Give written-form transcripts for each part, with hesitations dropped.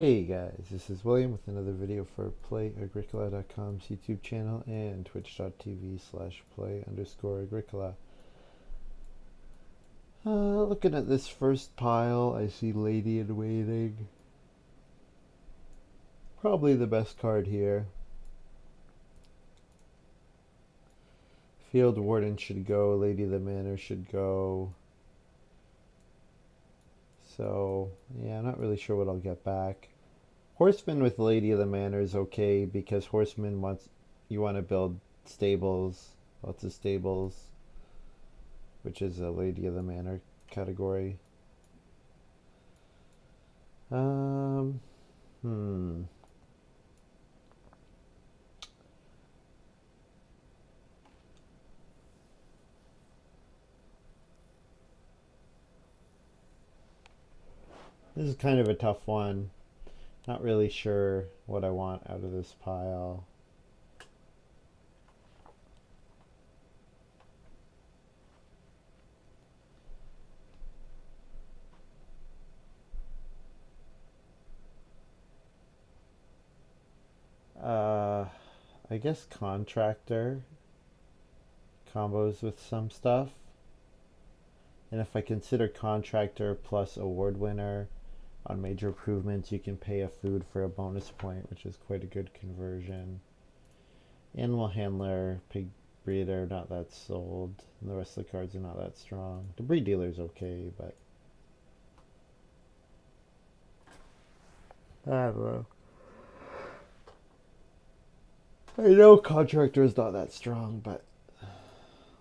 Hey guys, this is William with another video for PlayAgricola.com's YouTube channel and twitch.tv/play_agricola. Looking at this first pile, I see Lady in Waiting. Probably the best card here. Field Warden should go, Lady of the Manor should go. So, yeah, I'm not really sure what I'll get back. Horseman with Lady of the Manor is okay because Horseman wants you want to build stables, lots of stables, which is a Lady of the Manor category. Um, hmm. This is kind of a tough one. Not really sure what I want out of this pile. Uh, I guess Contractor combos with some stuff. And if I consider Contractor plus Award Winner on Major Improvements, you can pay a food for a bonus point, which is quite a good conversion. Animal Handler, Pig Breeder, not that sold. And the rest of the cards are not that strong. Debris Dealer's okay, but I don't know. I know Contractor is not that strong, but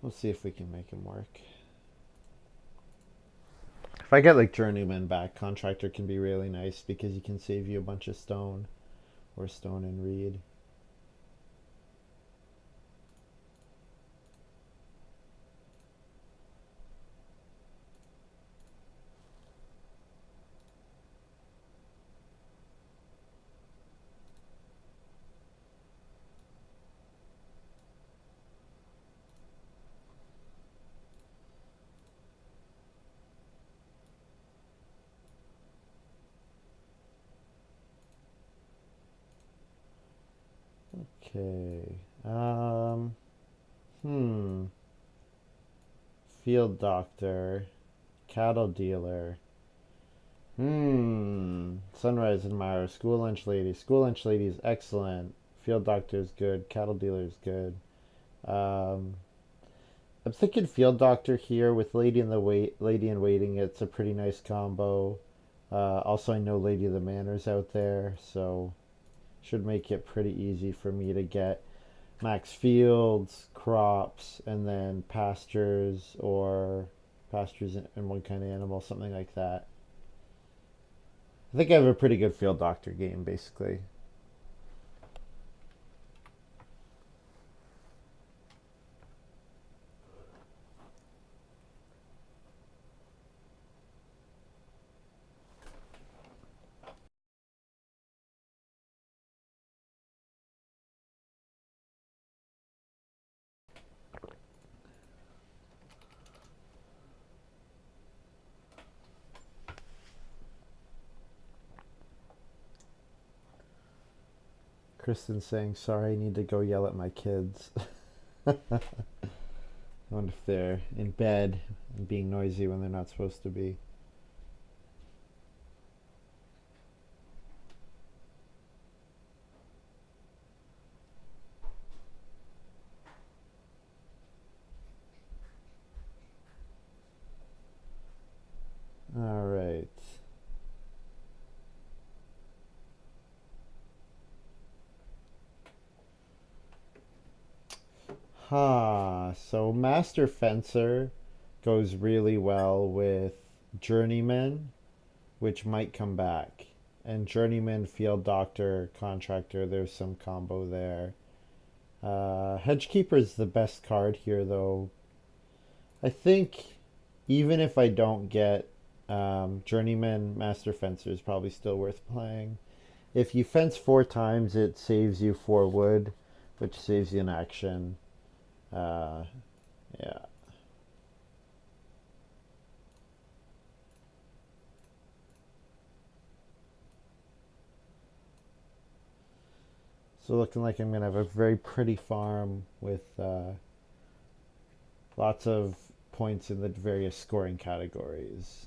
we'll see if we can make him work. If I get like Journeyman back, Contractor can be really nice because he can save you a bunch of stone or stone and reed. Okay. Hmm. Field Doctor, Cattle Dealer. Sunrise Admirer, School Lunch Lady. School Lunch Lady is excellent. Field Doctor is good. Cattle Dealer is good. Um, I'm thinking Field Doctor here with Lady in Waiting. It's a pretty nice combo. Also, I know Lady of the Manor's out there, so should make it pretty easy for me to get max fields, crops, and then pastures or pastures and one kind of animal, something like that. I think I have a pretty good Field Doctor game, basically. Kristen's saying, sorry, I need to go yell at my kids. I wonder if they're in bed and being noisy when they're not supposed to be. All right. So Master Fencer goes really well with Journeyman, which might come back. And Journeyman, Field Doctor, Contractor, there's some combo there. Hedgekeeper is the best card here, though. I think even if I don't get Journeyman, Master Fencer is probably still worth playing. If you fence 4 times, it saves you 4 wood, which saves you an action. Uh, yeah. So looking like I'm going to have a very pretty farm with lots of points in the various scoring categories.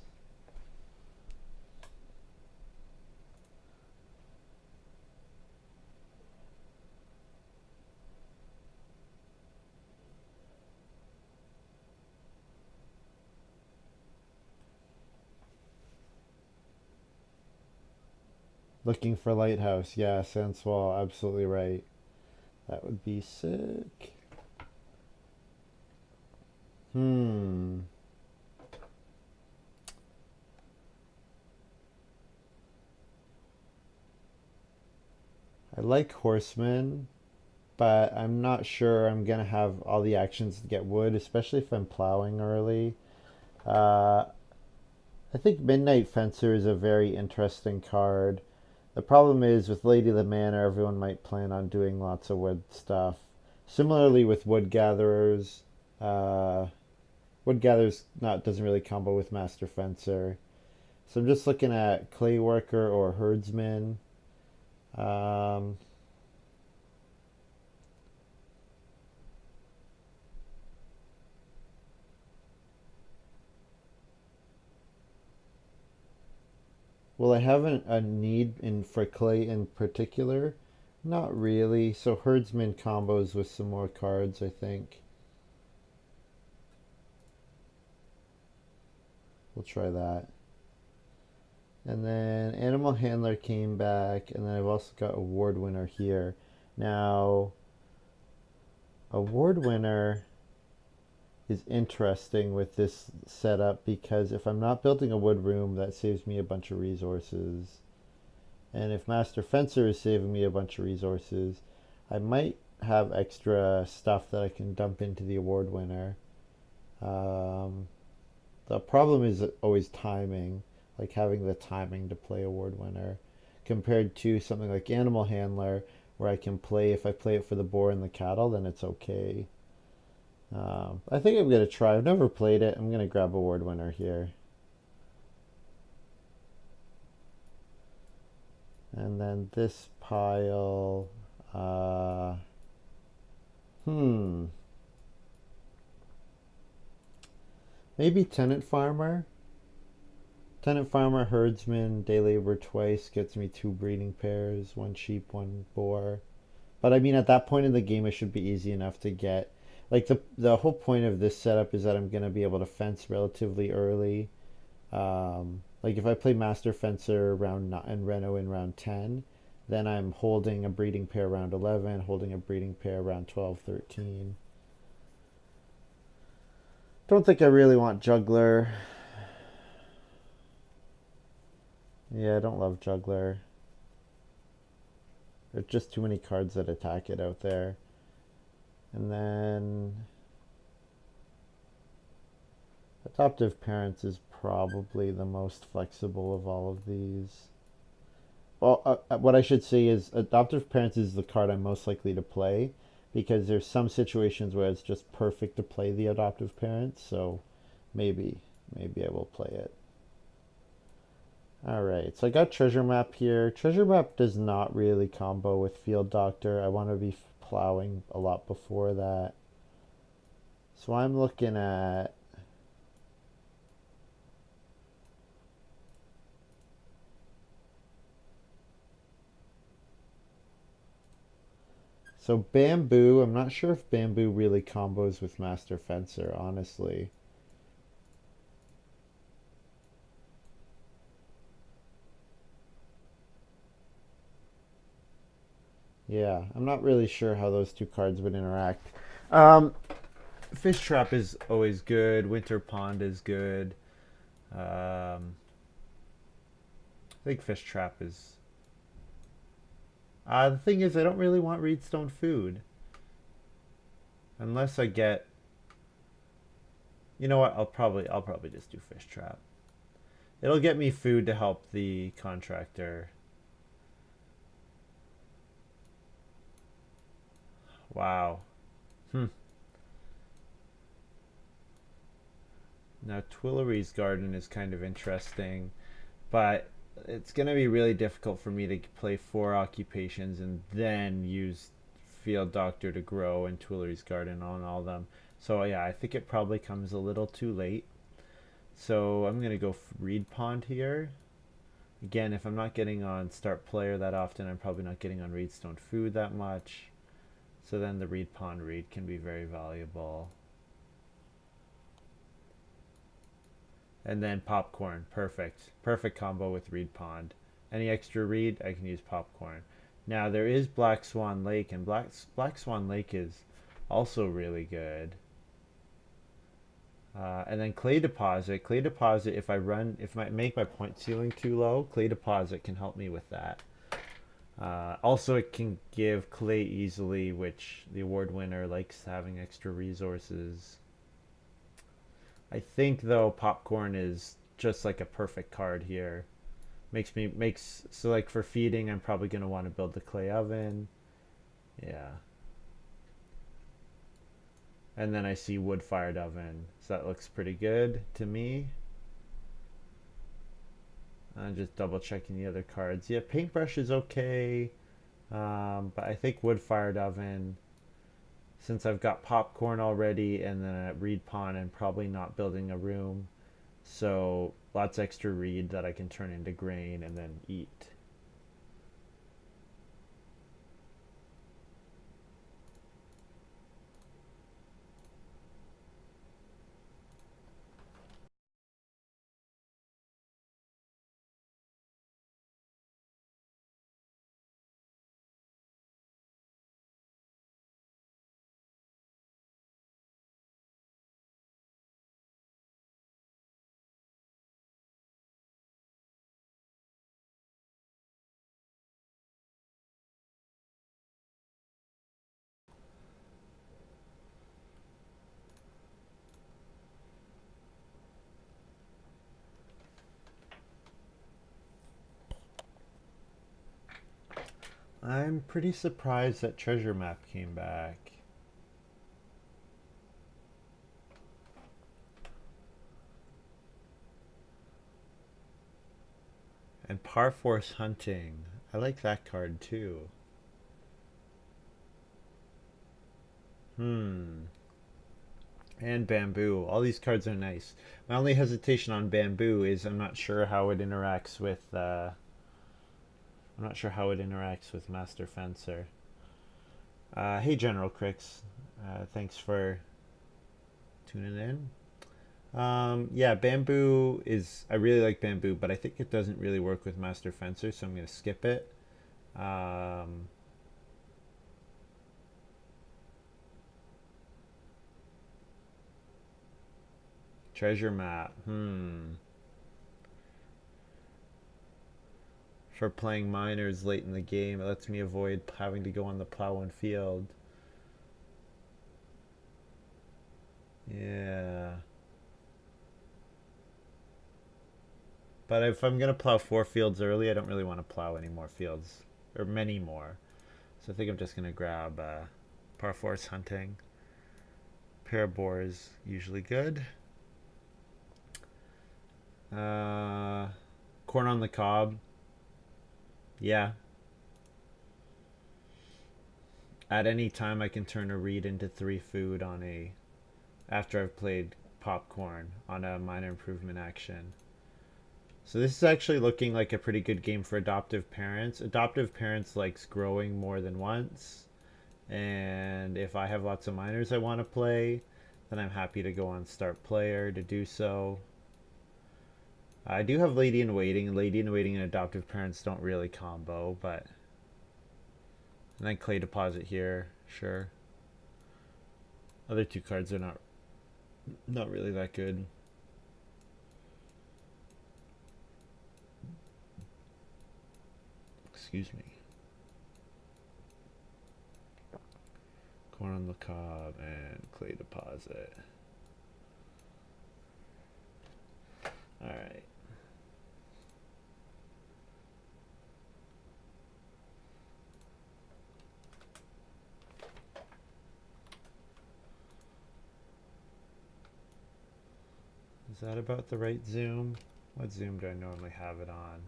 Looking for lighthouse. Yeah, Sandswall, absolutely right. That would be sick. Hmm. I like horsemen, but I'm not sure I'm gonna have all the actions to get wood, especially if I'm plowing early. Uh, I think Midnight Fencer is a very interesting card. The problem is with Lady of the Manor, everyone might plan on doing lots of wood stuff. Similarly with Wood Gatherers, uh, Wood Gatherers not doesn't really combo with Master Fencer. So I'm just looking at Clay Worker or Herdsman. Um, Will I have a need in for clay in particular? Not really. So herdsman combos with some more cards, I think. We'll try that. And then animal handler came back, and then I've also got award winner here. Now, award winner is interesting with this setup because if I'm not building a wood room, that saves me a bunch of resources. And if Master Fencer is saving me a bunch of resources, I might have extra stuff that I can dump into the award winner. Um, the problem is always timing, like having the timing to play award winner, compared to something like Animal Handler, where I can play, if I play it for the boar and the cattle, then it's okay. I think I'm going to try. I've never played it. I'm going to grab award winner here. And then this pile. Uh, hmm. Maybe tenant farmer. Tenant farmer, herdsman, day labor twice gets me 2 breeding pairs, 1 sheep, 1 boar. But I mean, at that point in the game, it should be easy enough to get. Like the whole point of this setup is that I'm gonna be able to fence relatively early. Like if I play Master Fencer round 9 and Reno in round 10, then I'm holding a breeding pair round 11, holding a breeding pair round 12, 13. Don't think I really want Juggler. Yeah, I don't love Juggler. There's just too many cards that attack it out there. And then Adoptive Parents is probably the most flexible of all of these. Well, what I should say is Adoptive Parents is the card I'm most likely to play because there's some situations where it's just perfect to play the Adoptive Parents. So maybe, maybe I will play it. All right, so I got Treasure Map here. Treasure Map does not really combo with Field Doctor. I want to be plowing a lot before that. So I'm looking at so Bamboo. I'm not sure if Bamboo really combos with Master Fencer, honestly. Yeah, I'm not really sure how those two cards would interact. Um, Fish Trap is always good. Winter Pond is good. I think Fish Trap is. The thing is, I don't really want Reedstone Food unless I get. You know what? I'll probably just do Fish Trap. It'll get me food to help the contractor. Wow. Hmm. Now Tuileries Garden is kind of interesting, but it's gonna be really difficult for me to play 4 occupations and then use Field Doctor to grow and Tuileries Garden on all of them. So yeah, I think it probably comes a little too late. So I'm gonna go Reed Pond here. Again, if I'm not getting on Start Player that often, I'm probably not getting on Reedstone Food that much. So then the Reed Pond Reed can be very valuable. And then Popcorn, perfect. Perfect combo with Reed Pond. Any extra Reed, I can use Popcorn. Now there is Black Swan Lake, and Black Swan Lake is also really good. And then Clay Deposit. Clay Deposit, if I make my point ceiling too low, Clay Deposit can help me with that. Also, it can give clay easily, which the award winner likes having extra resources. I think though Popcorn is just like a perfect card here. Makes so like for feeding, I'm probably gonna want to build the clay oven. Yeah. And then I see wood fired oven. So that looks pretty good to me. I'm just double checking the other cards. Yeah, paintbrush is okay. But I think wood fired oven, since I've got popcorn already and then a reed pond and probably not building a room. So lots extra reed that I can turn into grain and then eat. I'm pretty surprised that treasure map came back. And Parforce Hunting. I like that card too. Hmm. And Bamboo. All these cards are nice. My only hesitation on Bamboo is I'm not sure how it interacts with Master Fencer. Hey General Crix. Thanks for tuning in. Yeah, Bamboo is I really like Bamboo, but I think it doesn't really work with Master Fencer, so I'm gonna skip it. Um, Treasure map. For playing miners late in the game, it lets me avoid having to go on the plow and field. Yeah. But if I'm gonna plow 4 fields early, I don't really want to plow any more fields or many more. So I think I'm just gonna grab Parforce Hunting. Pair of boars usually good. Uh, Corn on the cob. Yeah. At any time, I can turn a reed into 3 food on a after I've played popcorn on a minor improvement action. So this is actually looking like a pretty good game for adoptive parents. Adoptive parents likes growing more than once. And if I have lots of minors I want to play, then I'm happy to go on start player to do so. I do have Lady in Waiting, and Lady in Waiting and adoptive parents don't really combo, but and then Clay Deposit here, sure. Other 2 cards are not really that good. Excuse me. Corn on the cob and Clay Deposit. Alright. Is that about the right zoom? What zoom do I normally have it on?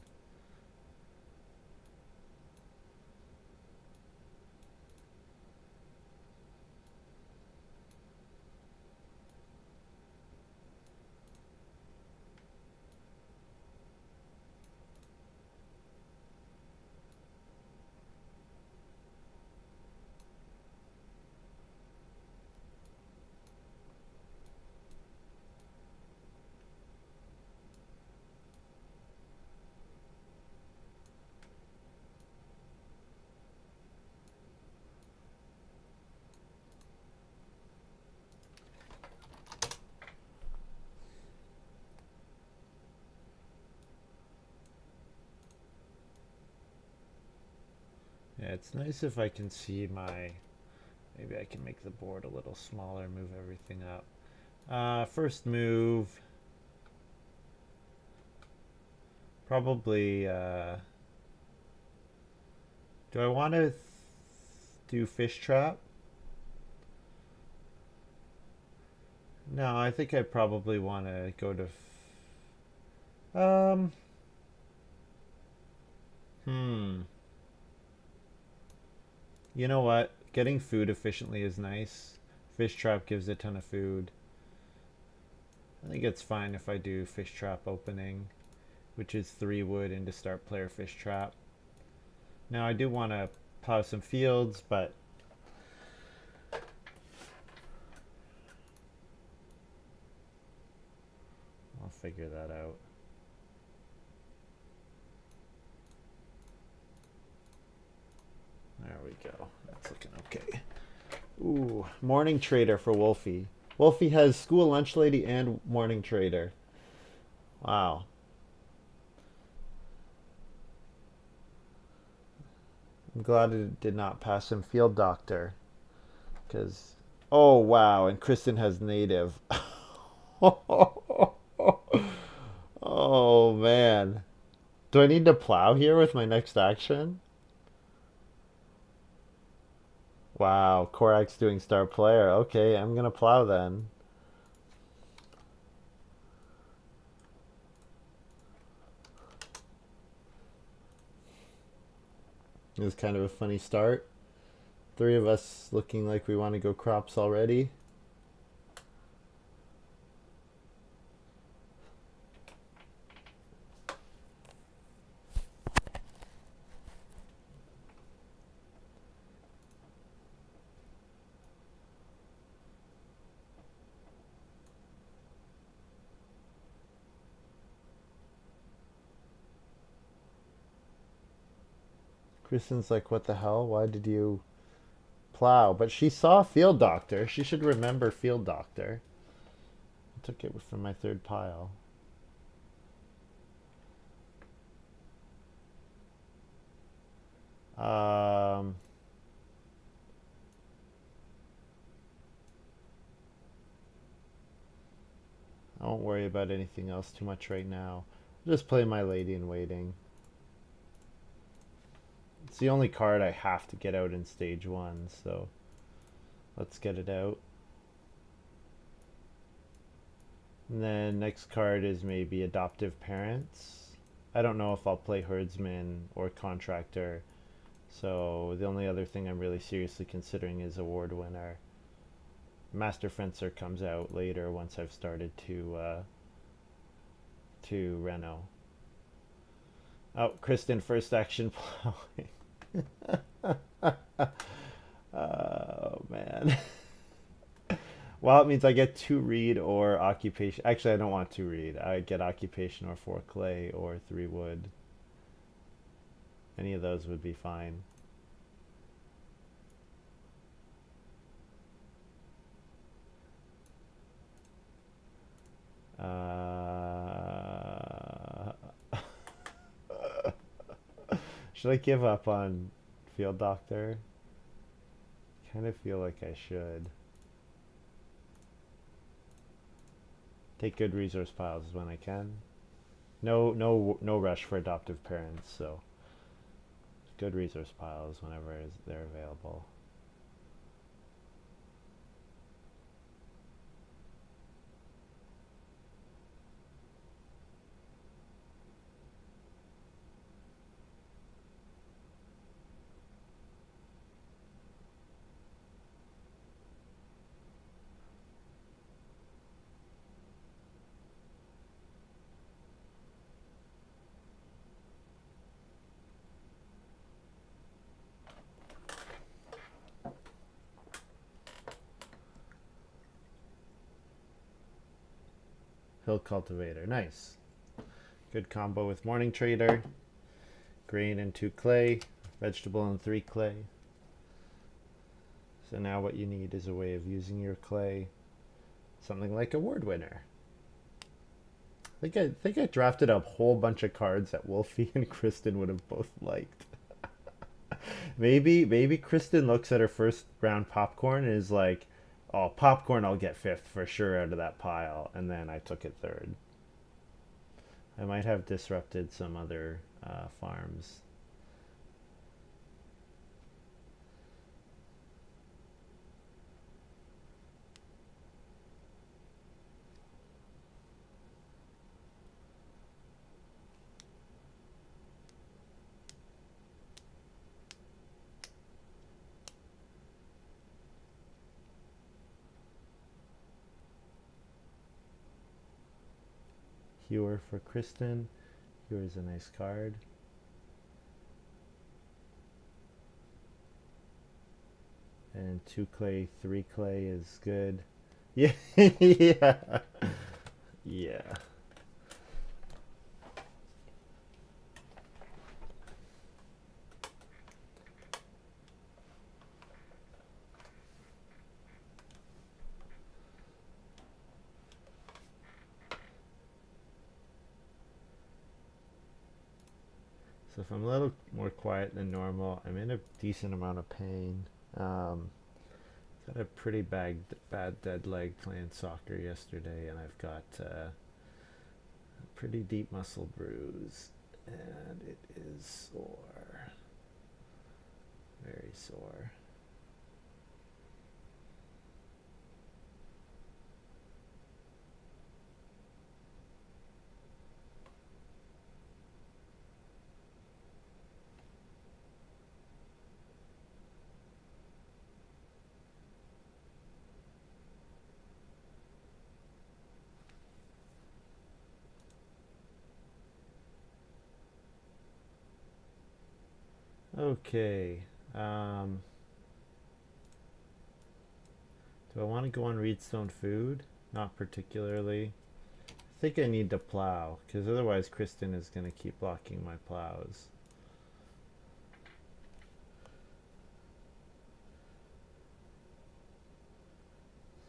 Yeah, it's nice if I can see my... Maybe I can make the board a little smaller, move everything up. First move... Probably, do I want to do fish trap? No, I think I probably want to go to... Um, hmm. You know what? Getting food efficiently is nice. Fish trap gives a ton of food. I think it's fine if I do fish trap opening, which is 3 wood into start player fish trap. Now I do want to plow some fields, but I'll figure that out. There we go. That's looking okay. Ooh, morning trader for Wolfie. Wolfie has school lunch lady and morning trader. Wow. I'm glad it did not pass him field doctor. Because, oh wow, and Kristen has native. Oh man. Do I need to plow here with my next action? Wow, Korak's doing star player. Okay, I'm gonna plow then. It was kind of a funny start. 3 of us looking like we want to go crops already. Kristen's like, what the hell? Why did you plow? But she saw field doctor. She should remember field doctor. I took it from my 3rd pile. Um, I won't worry about anything else too much right now. I'll just play my lady in waiting. It's the only card I have to get out in stage 1, so let's get it out. And then next card is maybe adoptive parents. I don't know if I'll play herdsman or contractor, so the only other thing I'm really seriously considering is award winner. Master Fencer comes out later once I've started to Reno. Oh, Kristen, first action plowing. Oh man. Well, it means I get 2 reed or occupation. Actually, I don't want 2 reed. I get occupation or 4 clay or 3 wood. Any of those would be fine. Should I give up on field doctor? Kind of feel like I should. Take good resource piles when I can. No rush for adoptive parents, so good resource piles whenever they're available. Hill cultivator, nice. Good combo with morning trader. Grain and 2 clay, vegetable and 3 clay. So now what you need is a way of using your clay. Something like award winner. I think I drafted a whole bunch of cards that Wolfie and Kristen would have both liked. Maybe Kristen looks at her first round popcorn and is like, "Oh, popcorn, I'll get fifth for sure out of that pile," and then I took it third. I might have disrupted some other farms. Hewer for Kristen. Hewer's a nice card. And 2 clay, 3 clay is good. Yeah, yeah, yeah. So if I'm a little more quiet than normal, I'm in a decent amount of pain. Um, Got a pretty bad dead leg playing soccer yesterday, and I've got a pretty deep muscle bruise, and it is sore, very sore. Okay. Um, do I want to go on Reedstone Food? Not particularly. I think I need to plow, because otherwise Kristen is going to keep blocking my plows.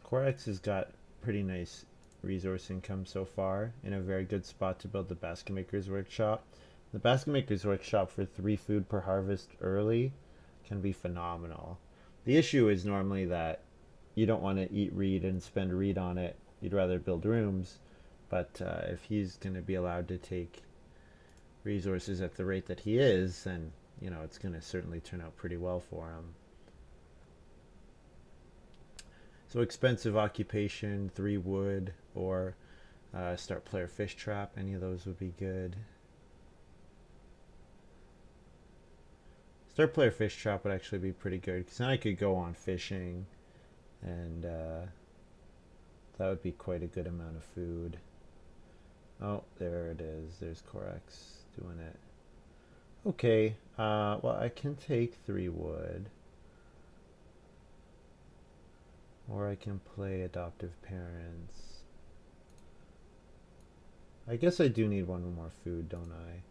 Corex has got pretty nice resource income so far, in a very good spot to build the Basket Maker's Workshop. The Basket Maker's Workshop for 3 food per harvest early can be phenomenal. The issue is normally that you don't want to eat reed and spend reed on it. You'd rather build rooms. But if he's going to be allowed to take resources at the rate that he is, then it's going to certainly turn out pretty well for him. So expensive occupation, 3 wood, or start player fish trap. Any of those would be good. Start player fish trap would actually be pretty good, because then I could go on fishing, and that would be quite a good amount of food. Oh, there it is. There's Corex doing it. Okay, well, I can take 3 wood. Or I can play adoptive parents. I guess I do need 1 more food, don't I?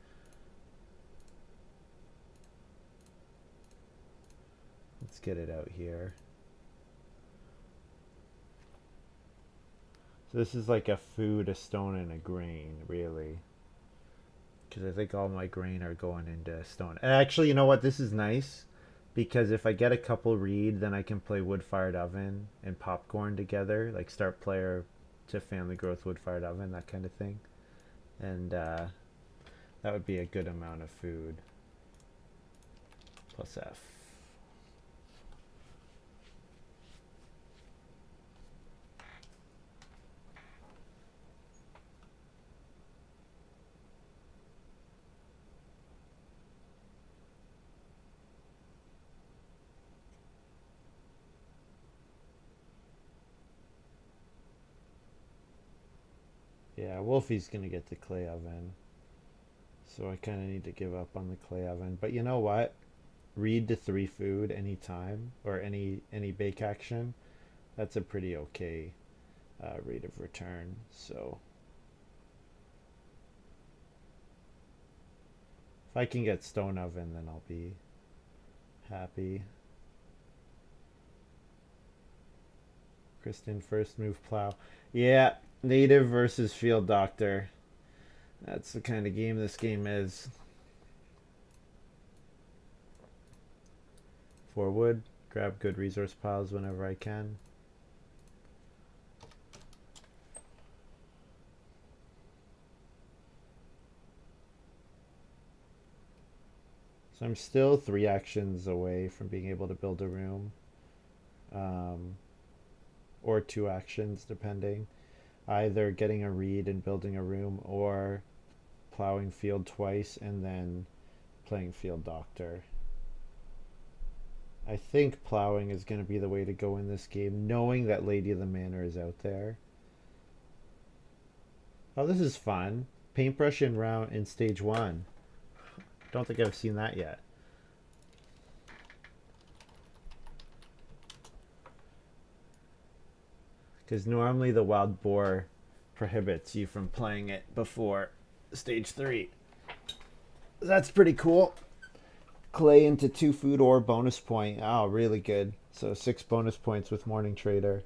Let's get it out here. So this is like a food, a stone, and a grain, really. Because I think all my grain are going into stone. And actually, you know what? This is nice. Because if I get a couple reed, then I can play wood-fired oven and popcorn together. Like start player to family growth wood-fired oven, that kind of thing. And that would be a good amount of food. Plus F. Yeah, Wolfie's gonna get the clay oven. So I kind of need to give up on the clay oven. But you know what? Read to 3 food anytime, or any bake action. That's a pretty okay rate of return. So if I can get stone oven, then I'll be happy. Kristen first move plow. Yeah, native versus field doctor. That's the kind of game this game is. 4 wood. Grab good resource piles whenever I can. So I'm still 3 actions away from being able to build a room. Um, or 2 actions, depending. Either getting a reed and building a room, or plowing field twice and then playing field doctor. I think plowing is going to be the way to go in this game, knowing that Lady of the Manor is out there. Oh, this is fun. Paintbrush in stage 1. Don't think I've seen that yet. Because normally the wild boar prohibits you from playing it before stage 3. That's pretty cool. Clay into 2 food or bonus point. Oh, really good. So 6 bonus points with Morning Trader.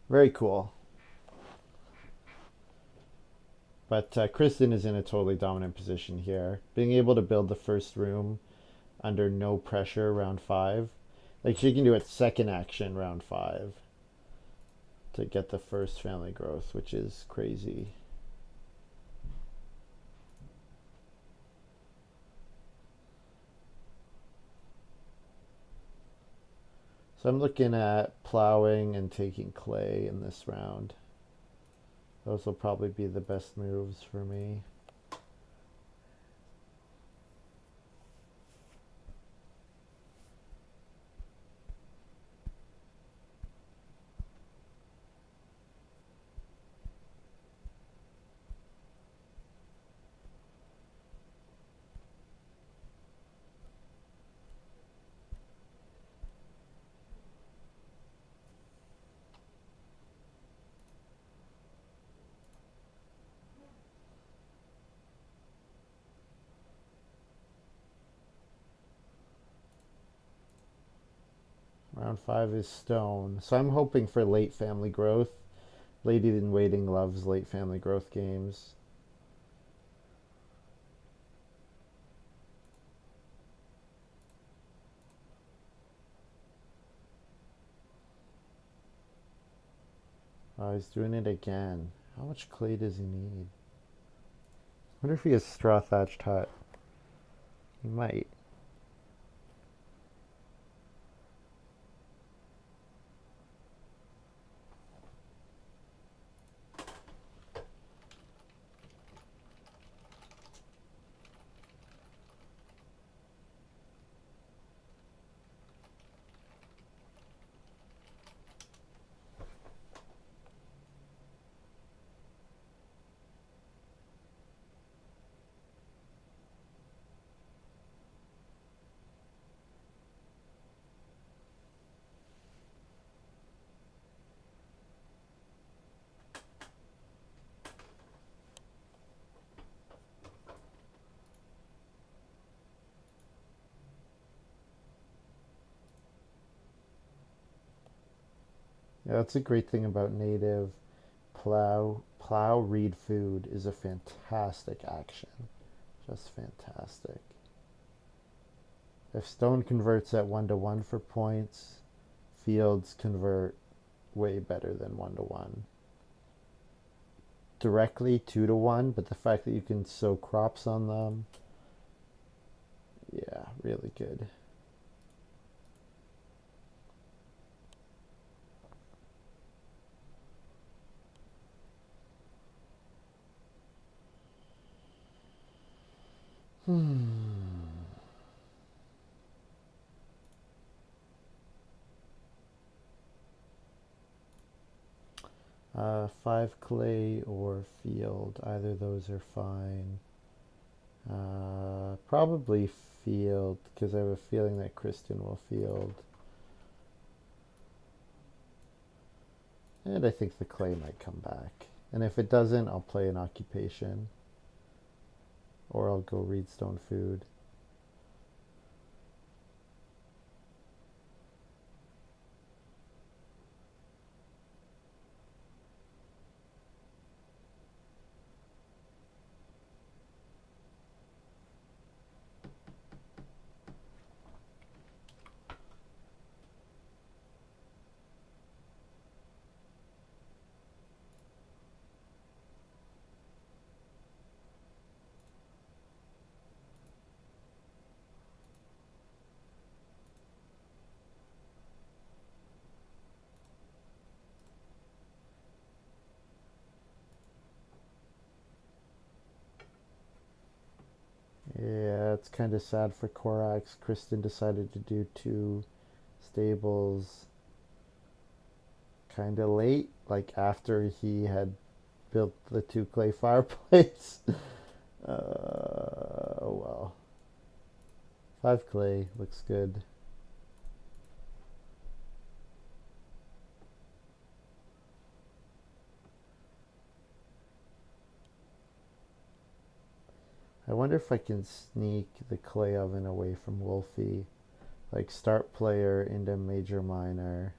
Very cool. But Kristen is in a totally dominant position here. Being able to build the first room under no pressure round 5. Like, she can do it second action round 5 to get the first family growth, which is crazy. So I'm looking at plowing and taking clay in this round. Those will probably be the best moves for me. Round 5 is stone. So I'm hoping for late family growth. Lady in Waiting loves late family growth games. Oh, he's doing it again. How much clay does he need? I wonder if he has straw thatched hut. He might. Yeah, that's a great thing about native. Plow read food is a fantastic action. Just fantastic. If stone converts at 1-to-1 for points, fields convert way better than 1-to-1. Directly 2-to-1, but the fact that you can sow crops on them, yeah, really good. Hmm. 5 clay or field, either of those are fine. Probably field, because I have a feeling that Kristen will field. And I think the clay might come back. And if it doesn't, I'll play an occupation. Or I'll go read stone food. Yeah, it's kind of sad for Korax. Kristen decided to do two stables kind of late, like after he had built the two clay fireplace. Oh well. Five clay looks good. I wonder if I can sneak the clay oven away from Wolfie. Like start player into major minor.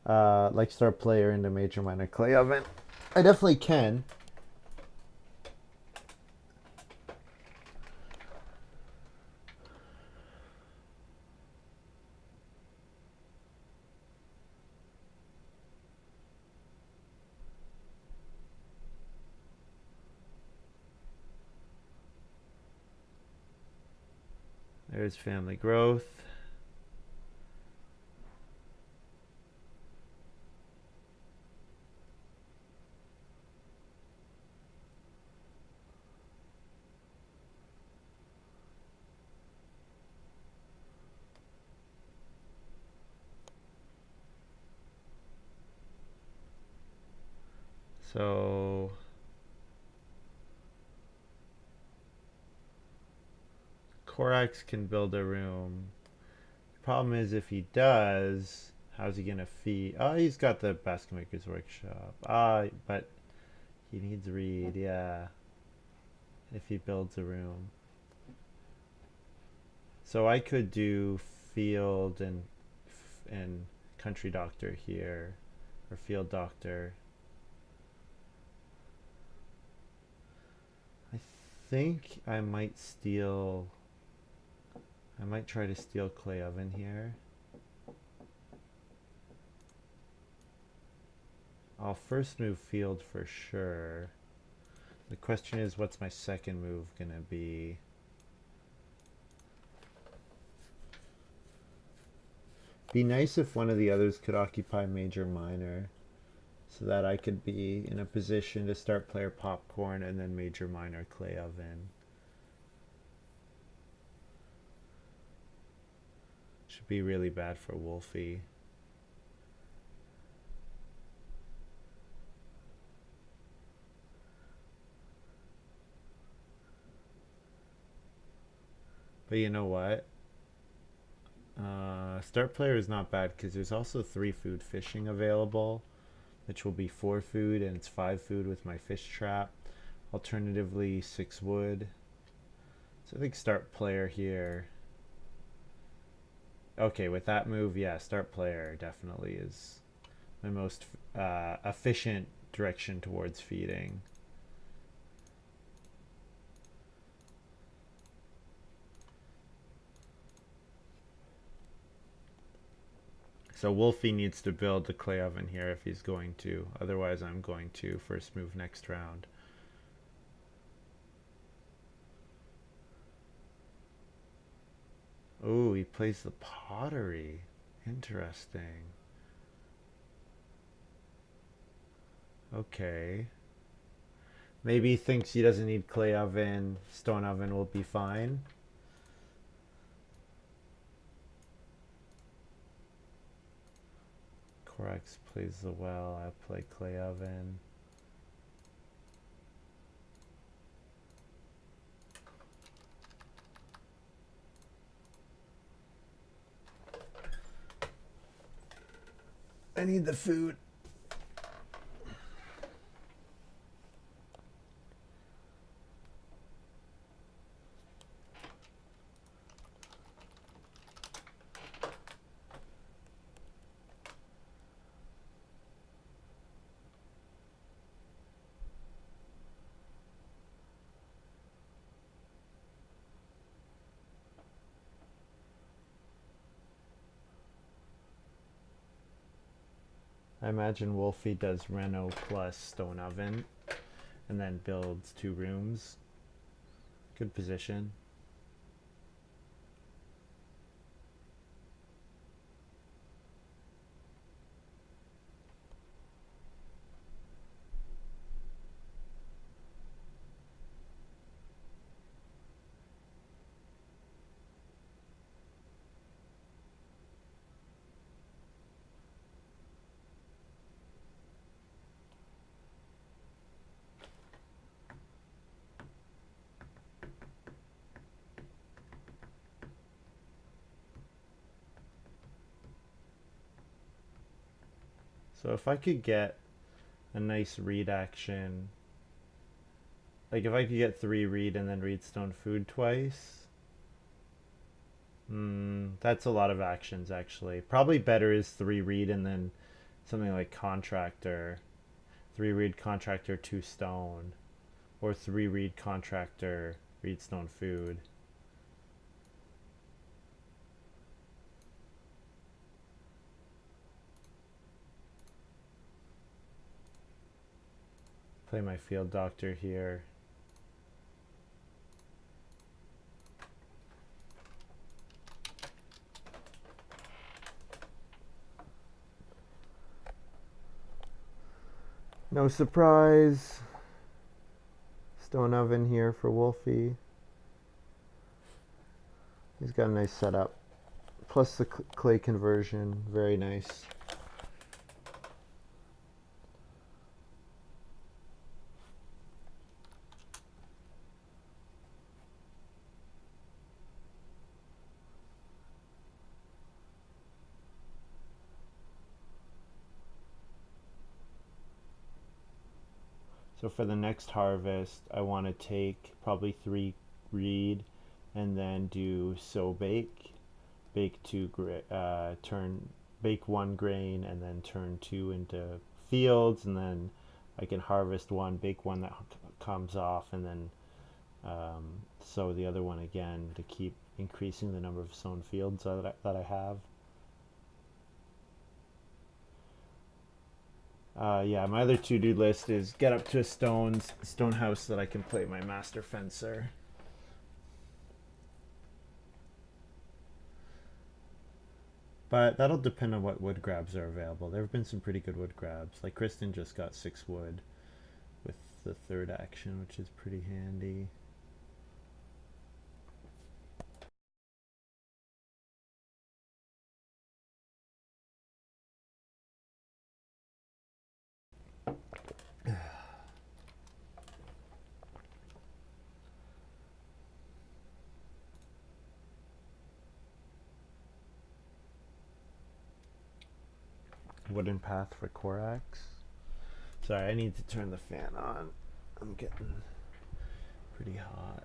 Like start player into major minor clay oven. I definitely can. There's family growth. So Korax can build a room. Problem is, if he does, how's he gonna feed? Oh, he's got the basket maker's workshop. But he needs reed. Yeah, if he builds a room. So I could do field and country doctor here, or field doctor. I think I might steal. I might try to steal clay oven here. I'll first move field for sure. The question is, what's my second move gonna be? Be nice if one of the others could occupy major minor, so that I could be in a position to start player popcorn and then major minor clay oven. Should be really bad for Wolfie. But you know what? Start player is not bad because there's also 3 food fishing available, which will be 4 food, and it's 5 food with my fish trap. Alternatively, 6 wood. So I think start player here. Okay, with that move, yeah, start player definitely is my most efficient direction towards feeding. So Wolfie needs to build the clay oven here if he's going to. Otherwise, I'm going to first move next round. Oh, he plays the pottery. Interesting. Okay. Maybe he thinks he doesn't need clay oven. Stone oven will be fine. Korax plays the well. I play clay oven. I need the food. I imagine Wolfie does Reno plus stone oven and then builds 2 rooms. Good position. So if I could get a nice read action, like if I could get 3 read and then read stone food twice, that's a lot of actions actually. Probably better is 3 read and then something like contractor, 3 read contractor 2 stone, or 3 read contractor read stone food. Play my field doctor here. No surprise. Stone oven here for Wolfie. He's got a nice setup. Plus the clay conversion, very nice. So for the next harvest, I want to take probably 3 reed and then do sow bake. Bake bake 1 grain and then turn 2 into fields, and then I can harvest 1, bake 1 that comes off, and then sow the other one again to keep increasing the number of sown fields that I have. Yeah, my other to-do list is get up to a stone house that I can play my master fencer. But that'll depend on what wood grabs are available. There have been some pretty good wood grabs. Like Kristen just got 6 wood with the 3rd action, which is pretty handy. Wooden path for Korax. Sorry, I need to turn the fan on. I'm getting pretty hot.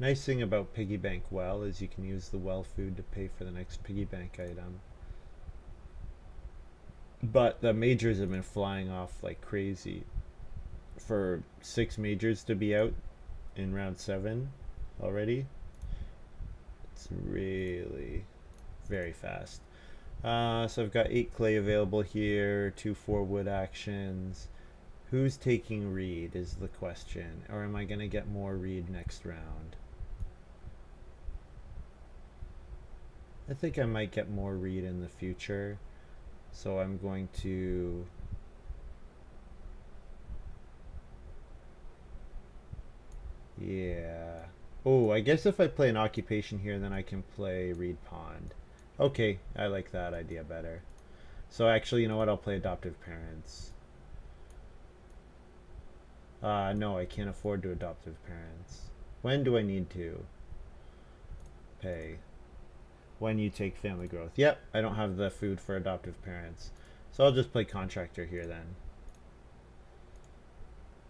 Nice thing about Piggy Bank Well is you can use the well food to pay for the next Piggy Bank item. But the majors have been flying off like crazy. For 6 majors to be out in round 7 already, it's really very fast. So I've got 8 clay available here, 2 4 wood actions. Who's taking reed is the question, or am I going to get more reed next round? I think I might get more reed in the future, so I'm going to yeah. Oh, I guess if I play an occupation here, then I can play reed pond. Okay, I like that idea better. So actually, you know what? I'll play adoptive parents. No, I can't afford to adoptive parents. When do I need to pay? When you take family growth. Yep, I don't have the food for adoptive parents. So I'll just play contractor here then.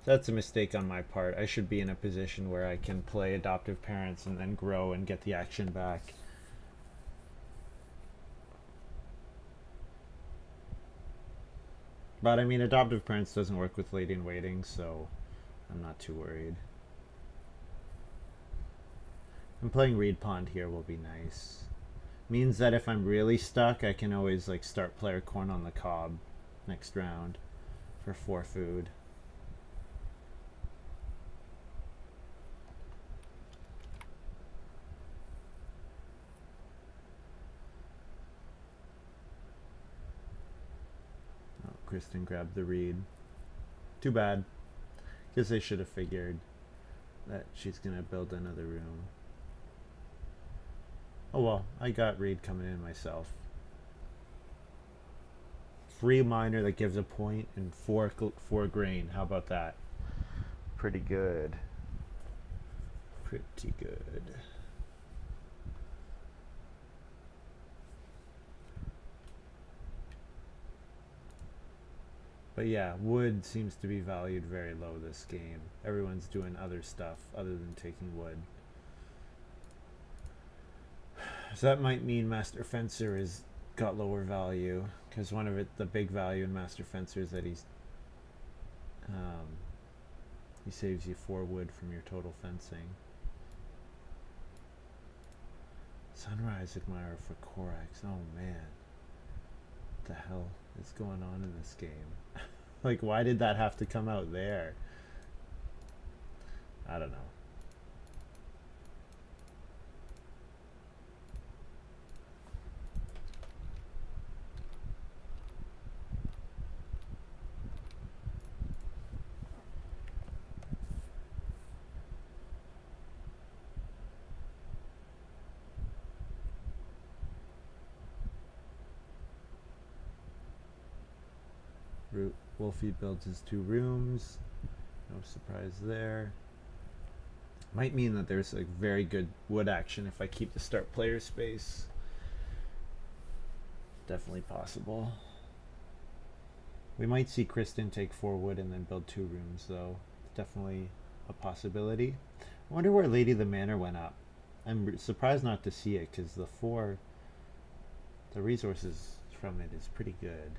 That's a mistake on my part. I should be in a position where I can play adoptive parents and then grow and get the action back. But I mean, adoptive parents doesn't work with lady in waiting, so I'm not too worried. And playing reed pond here will be nice. Means that if I'm really stuck, I can always like start player corn on the cob next round for 4 food. Oh, Kristen grabbed the reed. Too bad. Guess I should have figured that she's gonna build another room. Oh well, I got Reed coming in myself. Free miner that gives a point and four grain. How about that? Pretty good. Pretty good. But yeah, wood seems to be valued very low this game. Everyone's doing other stuff other than taking wood. So that might mean Master Fencer is got lower value, because one of the big value in Master Fencer is that he saves you 4 wood from your total fencing. Sunrise Admirer for Korax. Oh man. What the hell is going on in this game? Like, why did that have to come out there? I don't know. Wolfie builds his 2 rooms. No surprise there. Might mean that there's like very good wood action if I keep the start player space. Definitely possible. We might see Kristen take 4 wood and then build 2 rooms though. Definitely a possibility. I wonder where Lady of the Manor went up. I'm surprised not to see it because the resources from it is pretty good.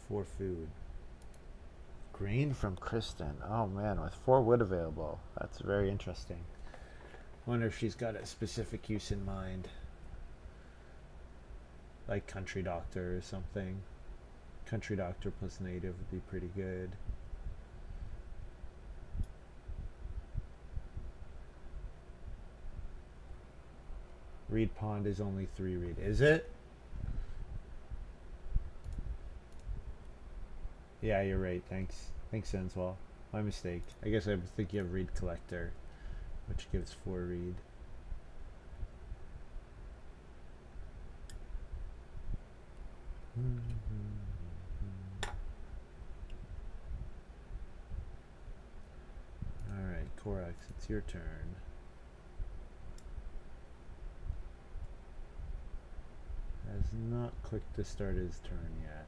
4 food. Grain from Kristen. Oh man, with 4 wood available. That's very interesting. Wonder if she's got a specific use in mind. Like Country Doctor or something. Country Doctor plus native would be pretty good. Reed Pond is only 3 reed. Is it? Yeah, you're right. Thanks. Thanks, Senswell. My mistake. I guess I was thinking of Reed Collector, which gives 4 reed. Alright, Korax, it's your turn. Has not clicked to start his turn yet.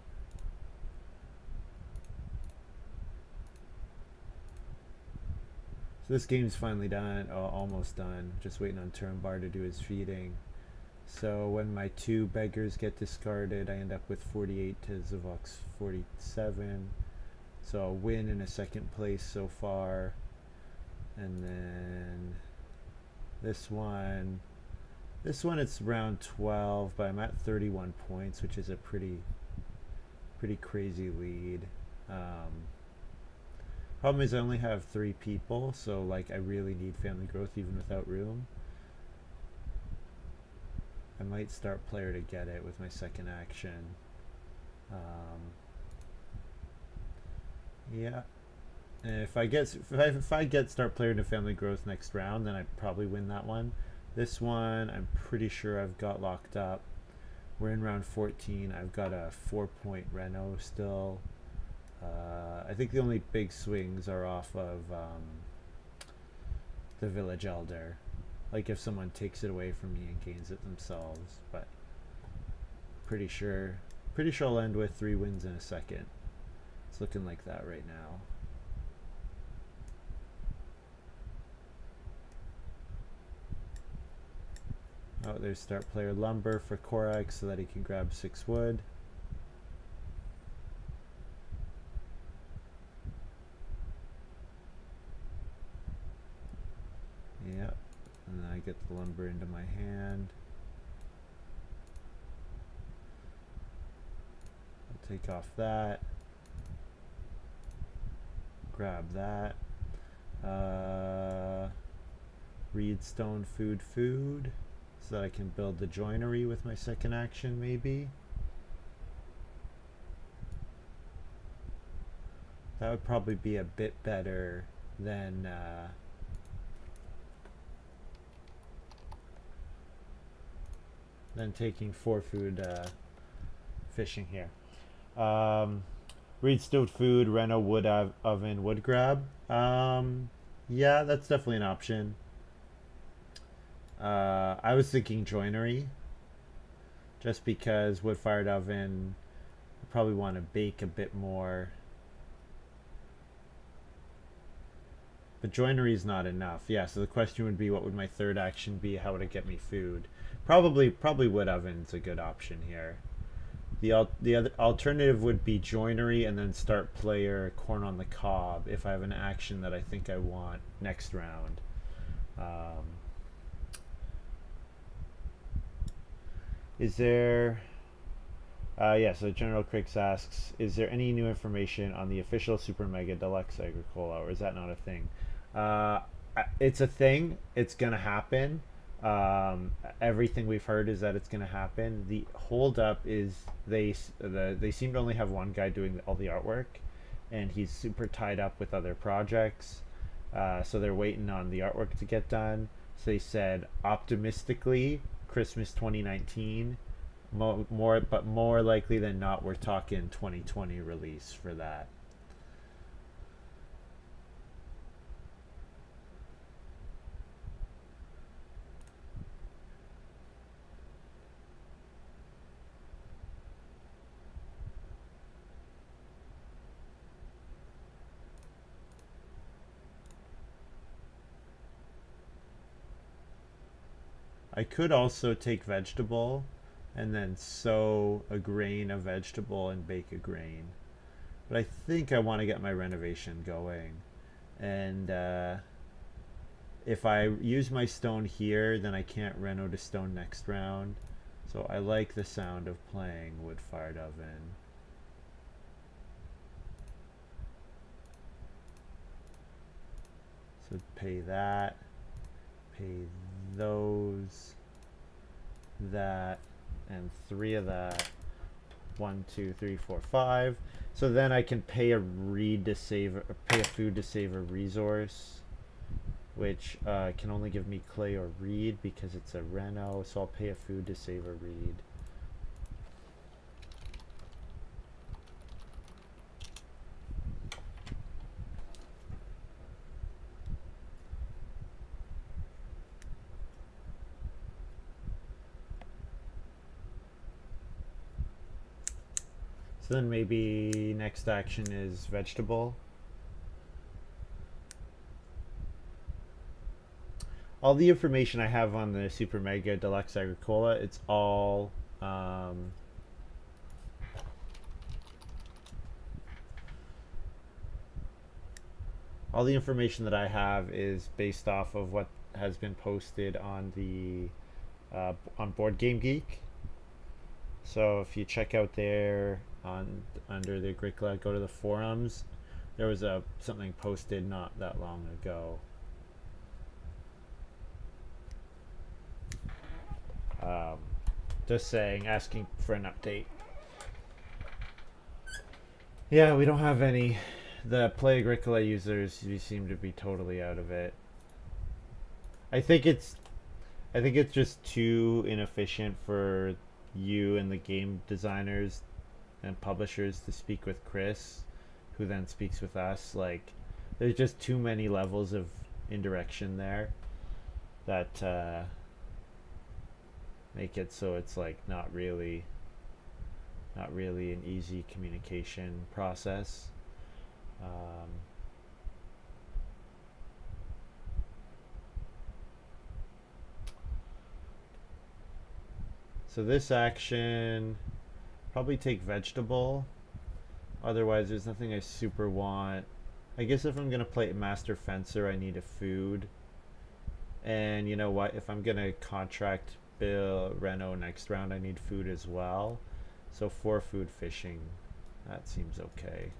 So this game's finally done, almost done. Just waiting on Turnbar to do his feeding. So when my 2 beggars get discarded, I end up with 48 to Zavok's 47. So I'll win in a 2nd place so far. And then this one it's round 12, but I'm at 31 points, which is a pretty crazy lead. Problem is I only have 3 people, so like I really need family growth even without room. I might start player to get it with my 2nd action. Yeah. And if I get start player to family growth next round, then I probably win that one. This one I'm pretty sure I've got locked up. We're in round 14. I've got a 4-point Reno still. I think the only big swings are off of the Village Elder. Like if someone takes it away from me and gains it themselves, but pretty sure I'll end with 3 wins in a 2nd. It's looking like that right now. Oh, there's start player Lumber for Korax so that he can grab 6 wood. Yep, and then I get the lumber into my hand. I'll take off that. Grab that. Reedstone food. So that I can build the joinery with my 2nd action, maybe. That would probably be a bit better than then taking 4 food fishing here. Um, Reed stove food, Reno wood oven, wood grab. Yeah, that's definitely an option. I was thinking joinery, just because wood fired oven, I probably want to bake a bit more. But joinery is not enough. Yeah, so the question would be, what would my third action be? How would it get me food? Probably wood oven's a good option here. The other alternative would be joinery and then start player corn on the cob if I have an action that I think I want next round. Um, is there? Yeah. So General Crix asks, is there any new information on the official Super Mega Deluxe Agricola, or is that not a thing? Uh, it's a thing. It's gonna happen. Everything we've heard is that it's going to happen. The holdup is they seem to only have one guy doing all the artwork, and he's super tied up with other projects. So they're waiting on the artwork to get done. So they said optimistically Christmas 2019, but more likely than not we're talking 2020 release for that. I could also take vegetable and then sow a grain of vegetable and bake a grain. But I think I want to get my renovation going. And if I use my stone here, then I can't reno to stone next round. So I like the sound of playing wood fired oven. So pay that, pay those, that, and 3 of that. 1, 2, 3, 4, 5. So then I can pay a reed to save, or pay a food to save a resource, which can only give me clay or reed because it's a reno. So I'll pay a food to save a reed. So then maybe next action is vegetable. All the information I have on the Super Mega Deluxe Agricola, it's all all the information that I have is based off of what has been posted on the on Board Game Geek. So if you check out there on under the Agricola, go to the forums. There was a something posted not that long ago. Um, just saying, asking for an update. Yeah, we don't have any. The Play Agricola users, you seem to be totally out of it. I think it's I think it's just too inefficient for you and the game designers and publishers to speak with Chris, who then speaks with us. Like, there's just too many levels of indirection there that make it so it's like not really an easy communication process. Um, so this action probably take vegetable. Otherwise, there's nothing I super want. I guess if I'm gonna play Master Fencer, I need a food. And you know what? If I'm gonna contract Bill Reno next round, I need food as well. So 4 food fishing, that seems okay.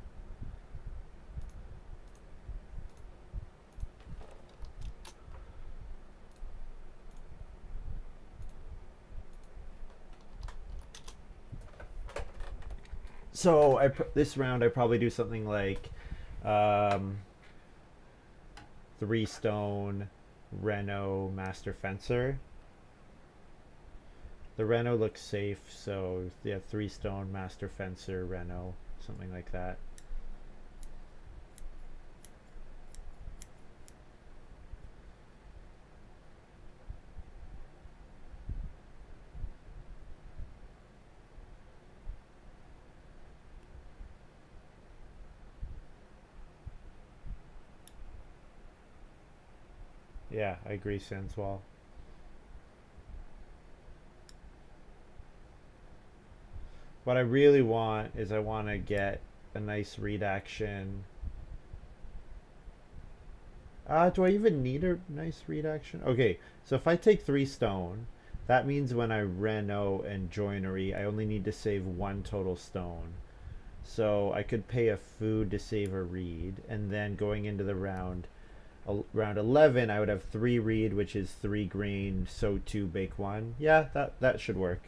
So this round I probably do something like um, 3 stone, Reno, Master Fencer. The Reno looks safe, so yeah, 3 stone, Master Fencer, Reno, something like that. Yeah, I agree, Sanswall. What I really want is I want to get a nice read action. Do I even need a nice read action? Okay, so if I take 3 stone, that means when I Reno and Joinery, I only need to save 1 total stone. So I could pay a food to save a read, and then going into the round 11, I would have 3 read, which is 3 green, so 2 bake 1. Yeah, that should work.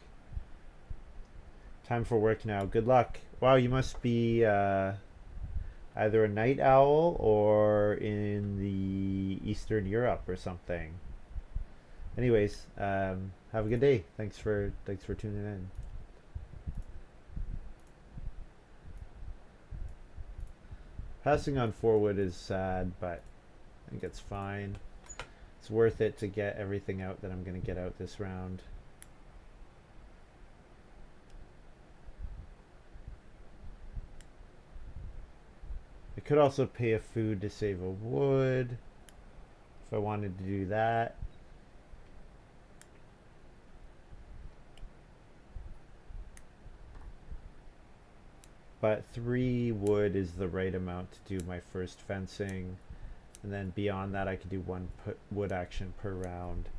Time for work now. Good luck. Wow, you must be either a night owl or in the Eastern Europe or something. Anyways, have a good day. Thanks for tuning in. Passing on 4 wood is sad, but I think it's fine. It's worth it to get everything out that I'm going to get out this round. I could also pay a food to save a wood if I wanted to do that. But 3 wood is the right amount to do my first fencing. And then beyond that, I could do 1 wood action per round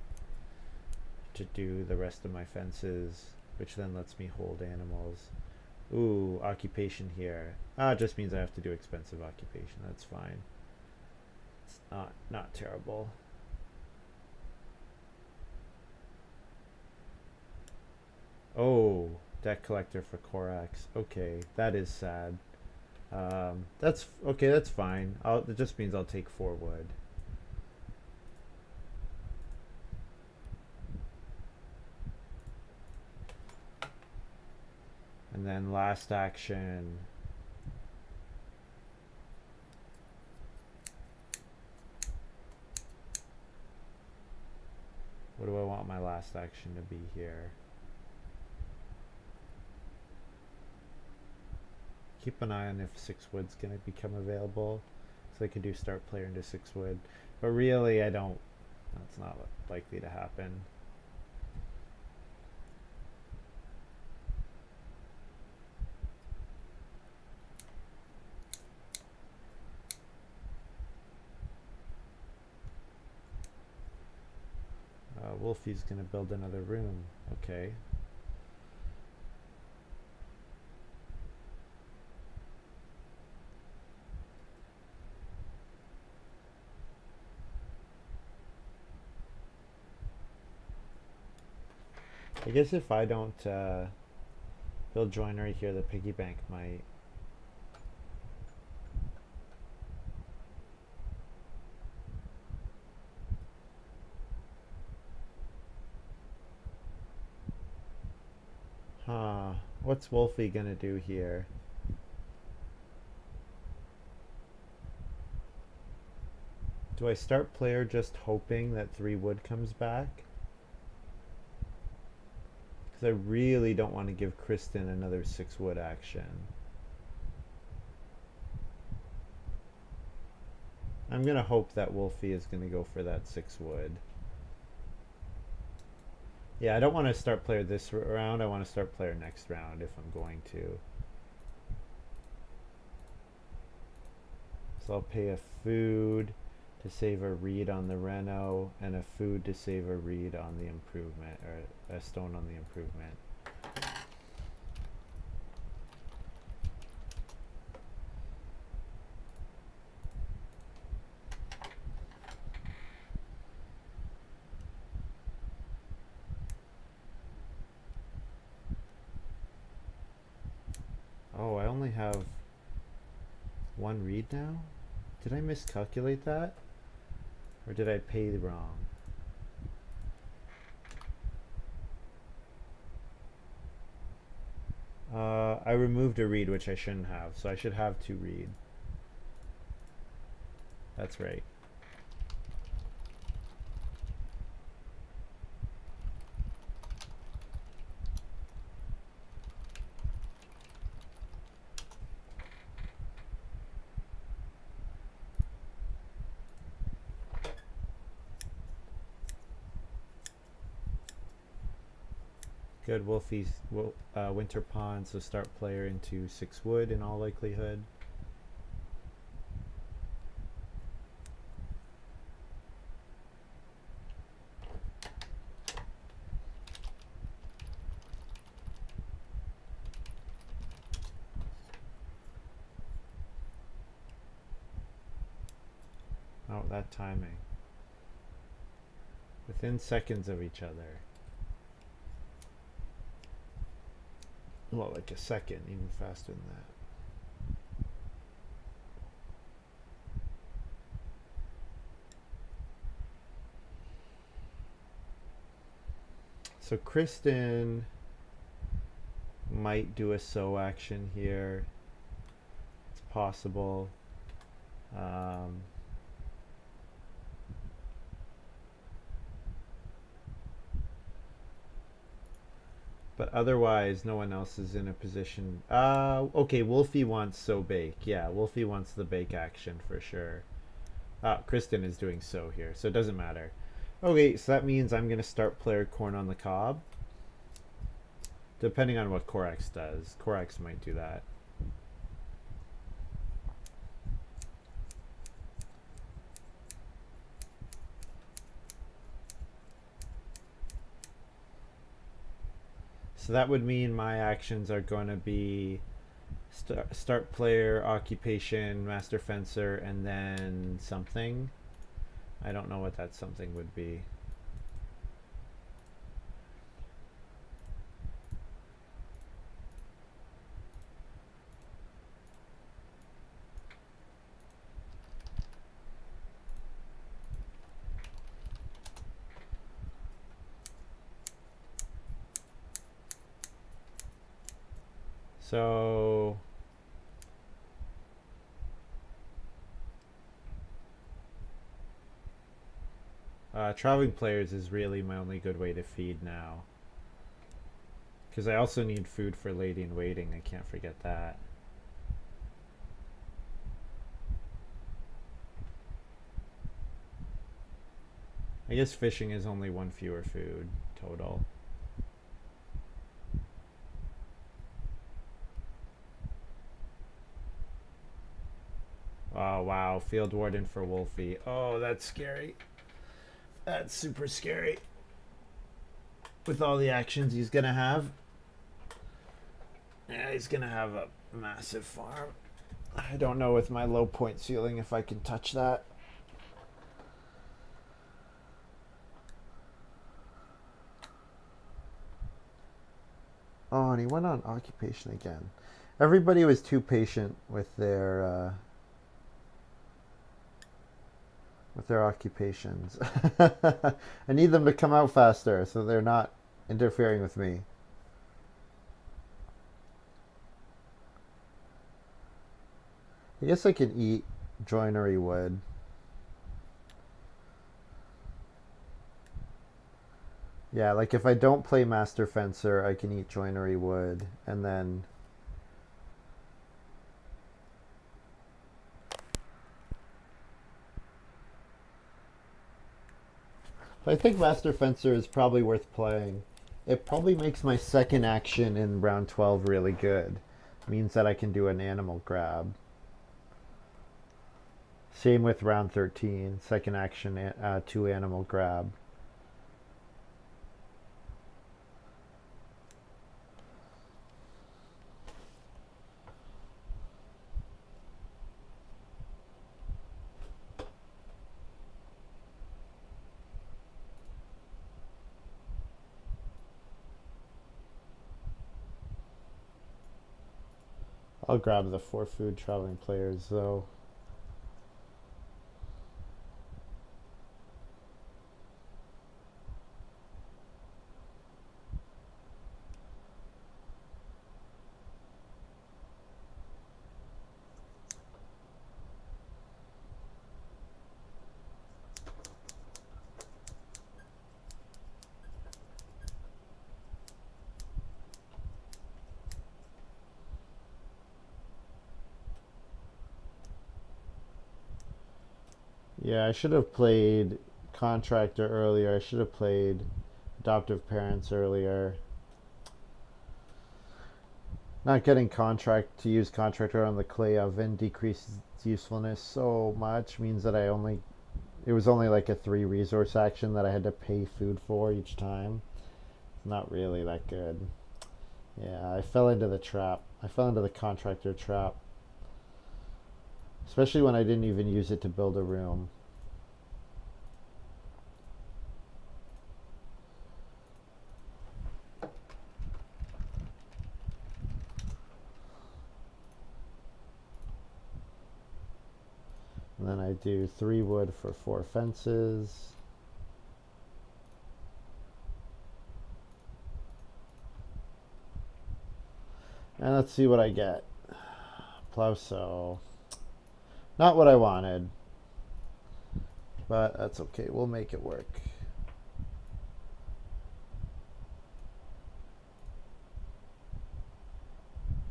to do the rest of my fences, which then lets me hold animals. Ooh, occupation here. It just means I have to do expensive occupation. That's fine. It's not terrible. Oh, debt collector for Korax. Okay, that is sad. That's okay. That's fine. It just means I'll take 4 wood. And then last action. What do I want my last action to be here? Keep an eye on if 6 wood's gonna become available, so I could do start player into 6 wood. But really, I don't. That's not likely to happen. Wolfie's gonna build another room. Okay. I guess if I don't build joinery here, the piggy bank might. Huh. What's Wolfie gonna do here? Do I start player just hoping that 3 wood comes back? Because I really don't want to give Kristen another 6 wood action. I'm gonna hope that Wolfie is gonna go for that 6 wood. Yeah, I don't want to start player this round. I want to start player next round if I'm going to. So I'll pay a food to save a read on the Reno and a food to save a read on the improvement, or a stone on the improvement. Oh, I only have 1 read now? Did I miscalculate that? Or did I pay wrong? I removed a read, which I shouldn't have, so I should have 2 read. That's right. Good. Wolfie's Winter Pond, so start player into 6 wood in all likelihood. Oh, that timing. Within seconds of each other. Well, like a second, even faster than that. So Kristen might do a sow action here. It's possible. But otherwise, no one else is in a position. Okay, Wolfie wants sow bake. Yeah, Wolfie wants the bake action for sure. Kristen is doing sow here, so it doesn't matter. Okay, so that means I'm going to start player corn on the cob. Depending on what Corax does. Corax might do that. So that would mean my actions are going to be start player, occupation, master fencer, and then something. I don't know what that something would be. So traveling players is really my only good way to feed now. Because I also need food for Lady in Waiting. I can't forget that. I guess fishing is only 1 fewer food total. Oh, wow. Field Warden for Wolfie. Oh, that's scary. That's super scary. With all the actions he's going to have. Yeah, he's going to have a massive farm. I don't know with my low point ceiling if I can touch that. Oh, and he went on occupation again. Everybody was too patient with their occupations. I need them to come out faster so they're not interfering with me. I guess I could eat joinery wood. Yeah, like if I don't play Master Fencer, I can eat joinery wood and then I think Master Fencer is probably worth playing. It probably makes my second action in round 12 really good. Means that I can do an animal grab. Same with round 13. Second action, 2 animal grab. I'll grab the 4 food traveling players though. Yeah, I should have played contractor earlier. I should have played adoptive parents earlier. Not getting contract to use contractor on the clay oven decreases its usefulness so much means that it was only like a 3 resource action that I had to pay food for each time. Not really that good. Yeah, I fell into the trap. I fell into the contractor trap. Especially when I didn't even use it to build a room. And then I do 3 wood for 4 fences. And let's see what I get. Plowsow. Not what I wanted. But that's okay. We'll make it work.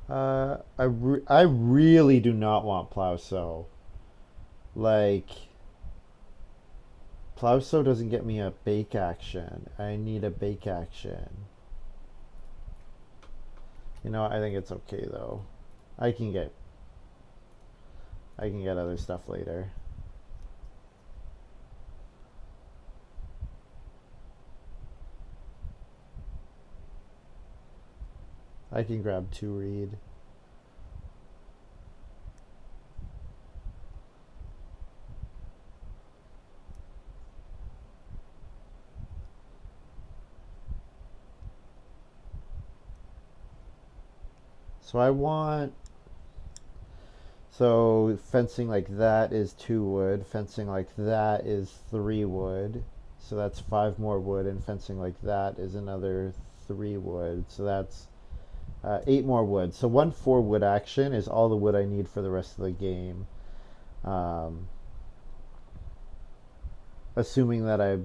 I really do not want Plowsow. Like, Plowsow doesn't get me a bake action. I need a bake action. You know, I think it's okay though. I can get other stuff later. I can grab 2 reed. So I want, so fencing like that is 2 wood, fencing like that is 3 wood. So that's 5 more wood, and fencing like that is another 3 wood. So that's 8 more wood. So 1 4 wood action is all the wood I need for the rest of the game. Um, Assuming that I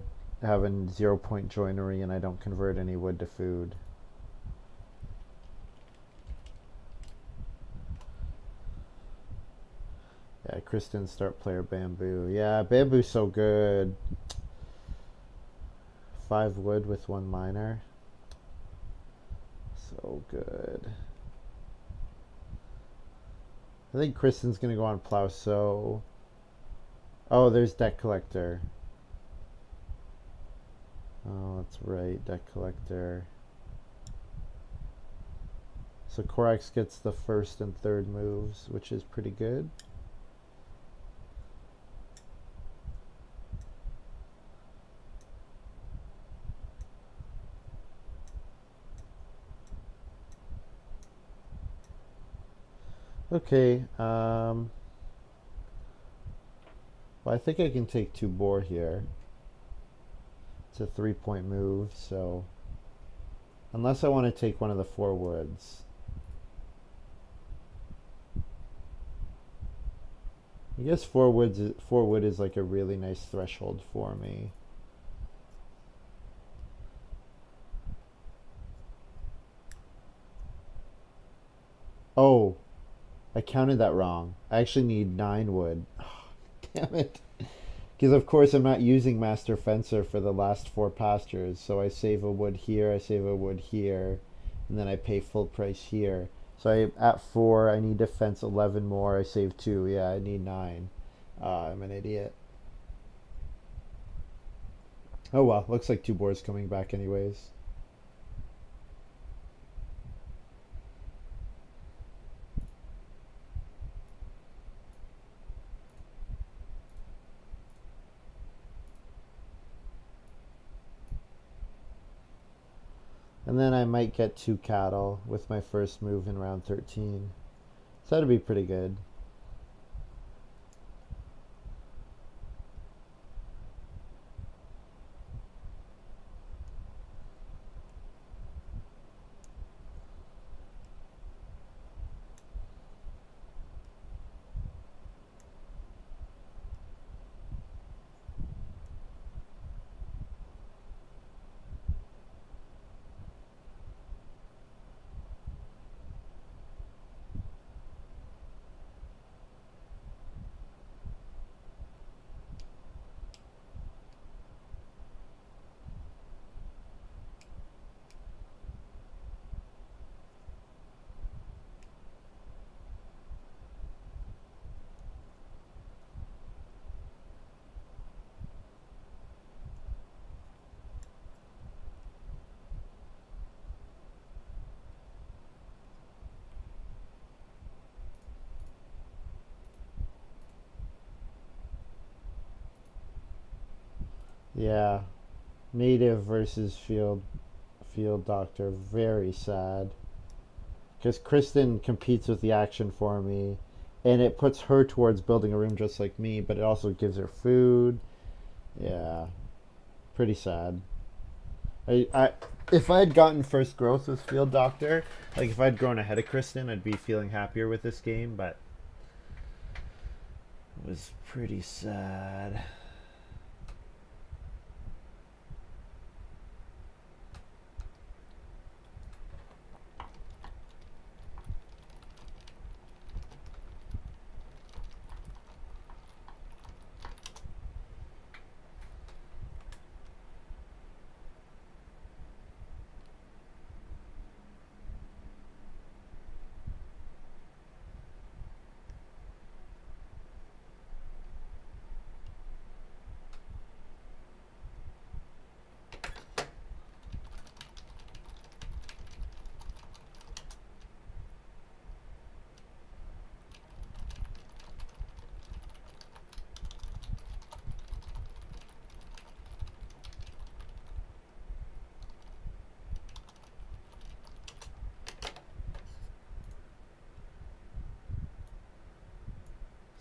have a 0 point joinery and I don't convert any wood to food. Yeah, Kristen start player bamboo. Yeah, bamboo's so good. 5 wood with 1 miner. So good. I think Kristen's gonna go on Plowsow. Oh, there's debt collector. Oh, that's right, debt collector. So Corax gets the 1st and 3rd moves, which is pretty good. Okay, well, I think I can take 2 boar here. It's a 3 point move, so unless I want to take one of the 4 woods. I guess 4 wood is like a really nice threshold for me. Oh, I counted that wrong. I actually need 9 wood. Damn it. Because of course I'm not using Master Fencer for the last 4 pastures, so I save a wood here, I save a wood here, and then I pay full price here. So at 4, I need to fence 11 more, I save 2, yeah, I need 9. I'm an idiot. Oh well, looks like 2 boars coming back anyways. And then I might get 2 cattle with my first move in round 13. So that'd be pretty good. Yeah, native versus field doctor. Very sad. Because Kristen competes with the action for me, and it puts her towards building a room just like me, but it also gives her food. Yeah, pretty sad. I if I had gotten first growth with field doctor, like if I'd grown ahead of Kristen, I'd be feeling happier with this game, but it was pretty sad.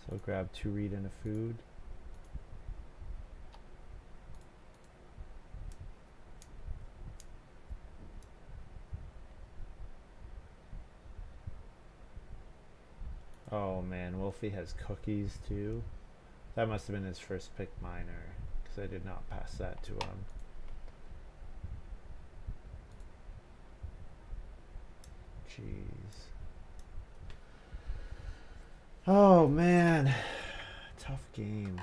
So grab 2 read and a food. Oh man, Wolfie has cookies too. That must have been his first pick minor, because I did not pass that to him. Jeez. Oh man, tough game.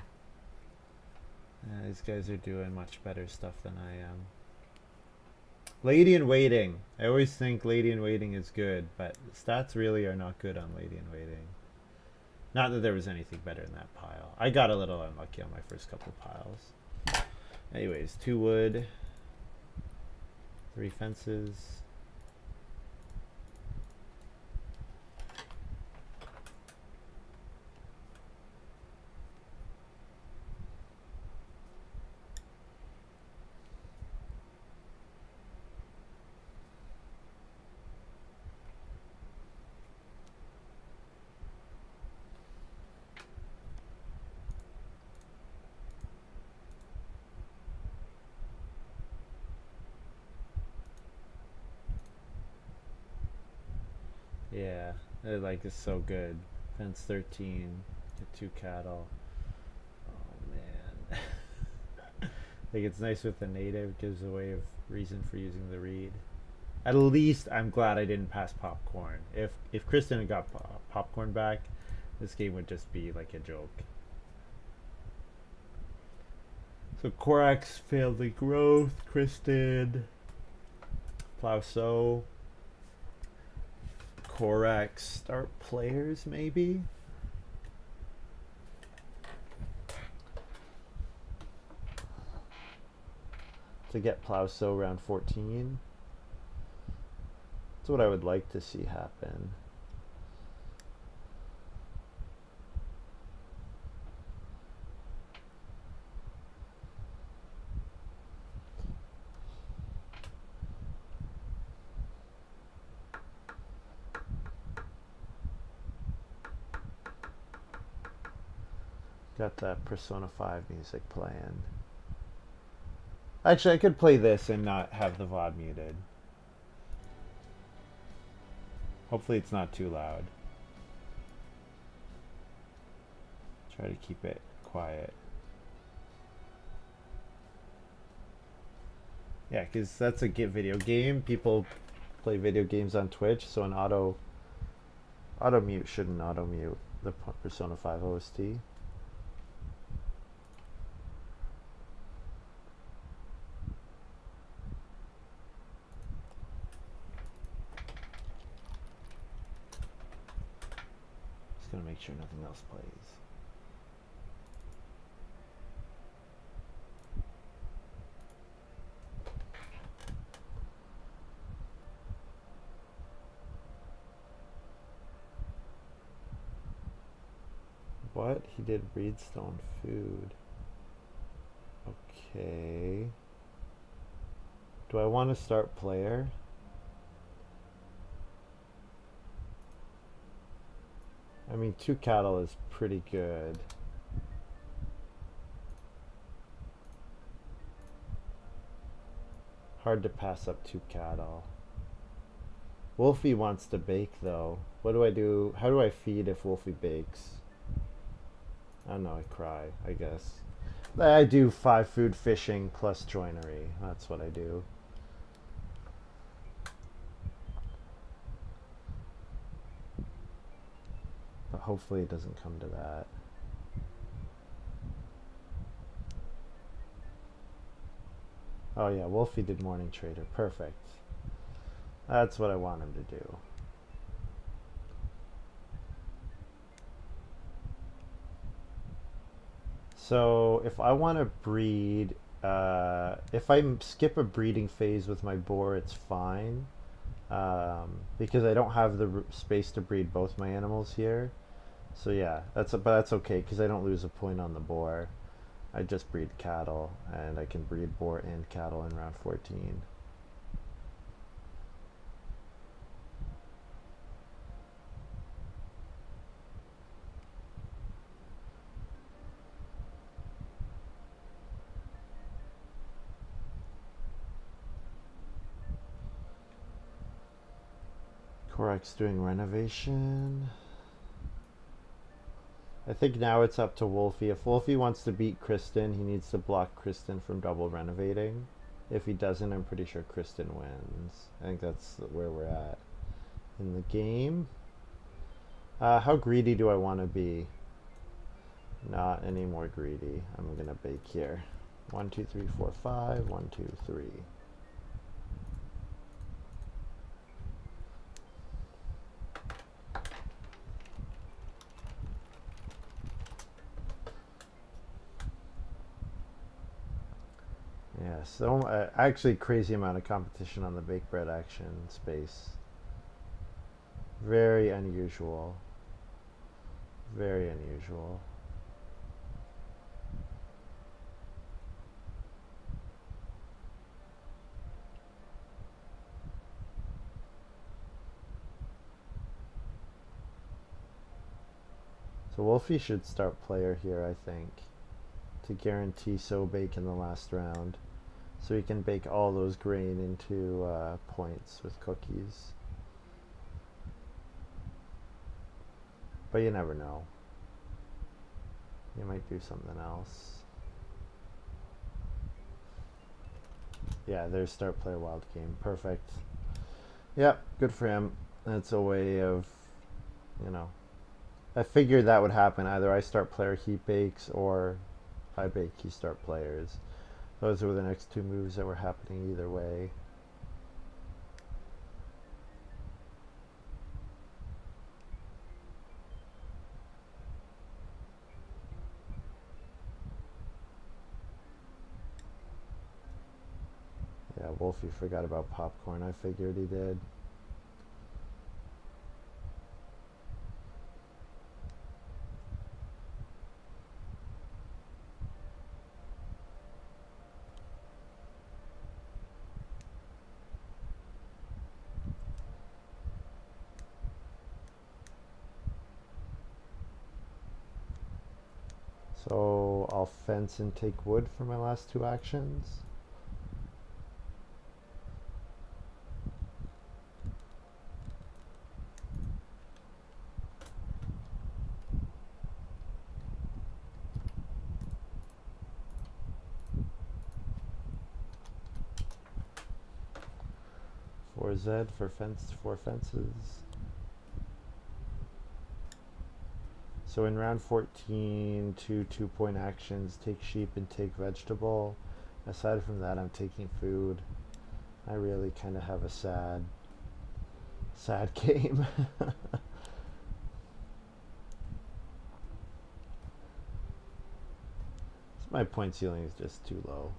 Yeah, these guys are doing much better stuff than I am. Lady in Waiting. I always think Lady in Waiting is good, but stats really are not good on Lady in Waiting. Not that there was anything better in that pile. I got a little unlucky on my first couple piles. Anyways, 2 wood, 3 fences. Yeah, like it's so good. Fence 13, get 2 cattle. Oh man. Like it's nice with the native, gives a way of reason for using the reed. At least I'm glad I didn't pass popcorn. If Kristen had got popcorn back, this game would just be like a joke. So Korax failed the growth. Kristen, Plauso, Korax start players maybe. To get Plauso around 14. That's what I would like to see happen. Got that Persona 5 music playing. Actually, I could play this and not have the VOD muted. Hopefully it's not too loud. Try to keep it quiet. Yeah, because that's a video game. People play video games on Twitch, so an auto mute shouldn't auto mute the Persona 5 OST. Just gonna make sure nothing else plays. What? He did Reedstone food. Okay. Do I want to start player? I mean, 2 cattle is pretty good. Hard to pass up 2 cattle. Wolfie wants to bake though. What do I do? How do I feed if Wolfie bakes? I don't know, I cry, I guess. I do 5 food fishing plus joinery. That's what I do. But hopefully it doesn't come to that. Oh yeah, Wolfie did morning trader. Perfect. That's what I want him to do. So if I want to breed, if I skip a breeding phase with my boar, it's fine. Because I don't have the space to breed both my animals here. So yeah, but that's okay because I don't lose a point on the boar. I just breed cattle, and I can breed boar and cattle in round 14. Korak's doing renovation. I think now it's up to Wolfie. If Wolfie wants to beat Kristen, he needs to block Kristen from double renovating. If he doesn't, I'm pretty sure Kristen wins. I think that's where we're at in the game. How greedy do I want to be? Not any more greedy. I'm gonna bake here. 1, 2, 3, 4, 5. 1, 2, 3. Yeah, so actually crazy amount of competition on the bake bread action space. Very unusual. Very unusual. So Wolfie should start player here, I think, to guarantee so bake in the last round. So he can bake all those grain into points with cookies. But you never know. You might do something else. Yeah, there's start player wild game. Perfect. Yep, good for him. That's a way of, you know, I figured that would happen. Either I start player, he bakes, or I bake, he start players. Those were the next 2 moves that were happening either way. Yeah, Wolfie forgot about popcorn. I figured he did. So I'll fence and take wood for my last 2 actions. For Z for 4 fences. So in round 14, 2 2-point actions, take sheep and take vegetable. Aside from that, I'm taking food. I really kind of have a sad game. My point ceiling is just too low.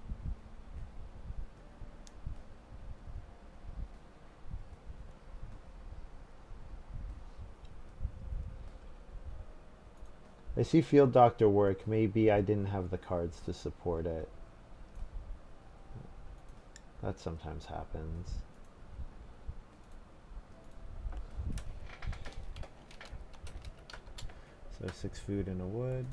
I see Field Doctor work. Maybe I didn't have the cards to support it. That sometimes happens. So 6 food and a wood.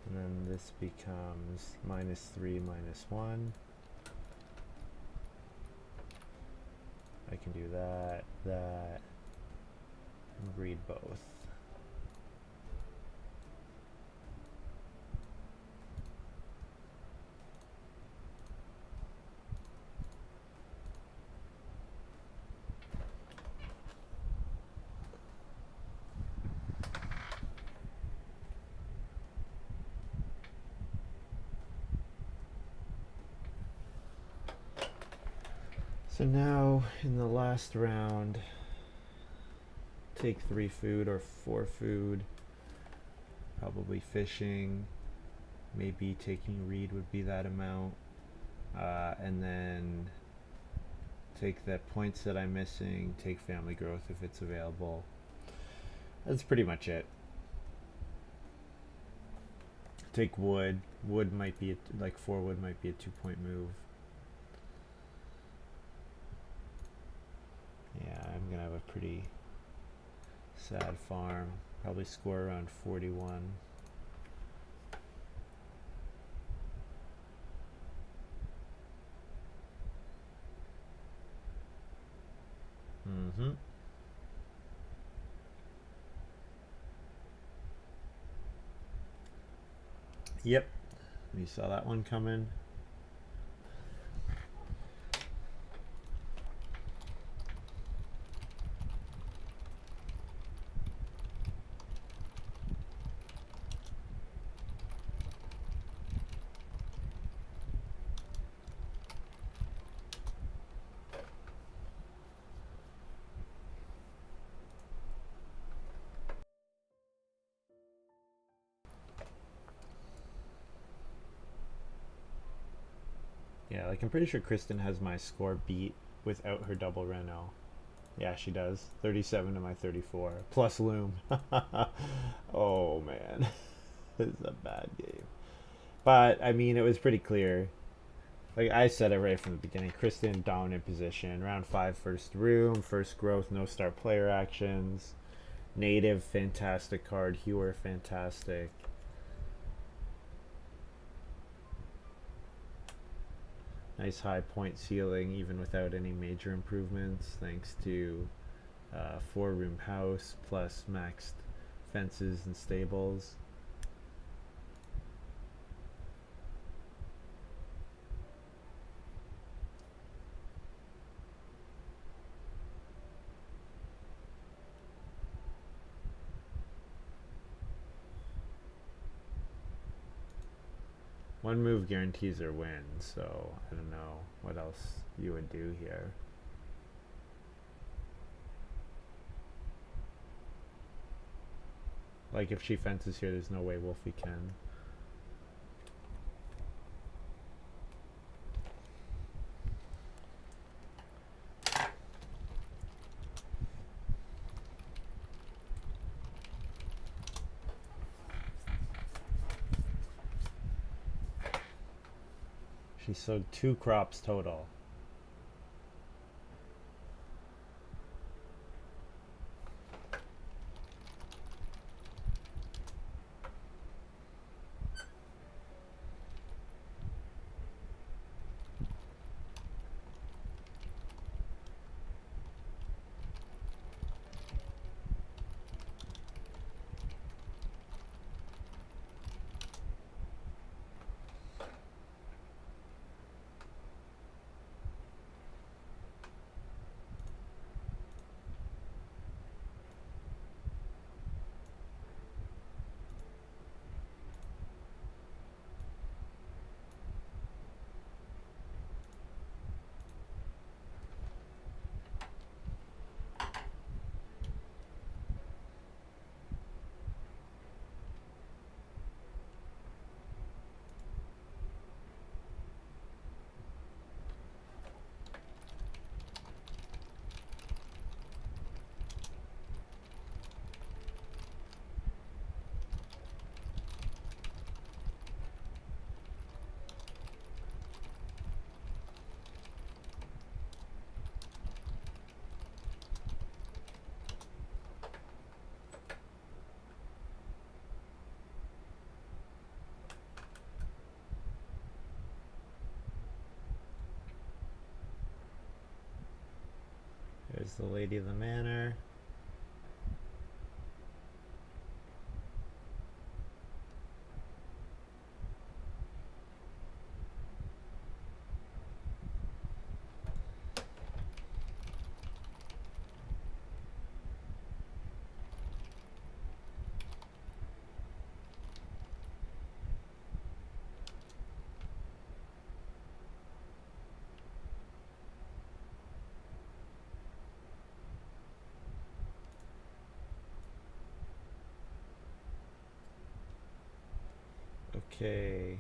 And then this becomes -3, -1. I can do that, that, and read both. So now in the last round, take 3 food or 4 food, probably fishing, maybe taking reed would be that amount, and then take the points that I'm missing, take family growth if it's available. That's pretty much it. Take wood. Wood might be like 4 wood might be a 2-point move. Yeah, I'm gonna have a pretty sad farm. Probably score around 41. Mm-hmm. Yep. You saw that one coming. Yeah, like I'm pretty sure Kristen has my score beat without her double Renault. Yeah, she does. 37 to my 34. Plus Loom. Oh, man. This is a bad game. But, I mean, it was pretty clear. Like I said it right from the beginning. Kristen dominant position. Round 5, first room. First growth, no star player actions. Native, fantastic card. Hewer, fantastic. Nice high point ceiling even without any major improvements thanks to 4-room house plus maxed fences and stables. One move guarantees her win, so I don't know what else you would do here. Like if she fences here, there's no way Wolfie can. She sowed 2 crops total. There's the Lady of the Manor. Okay.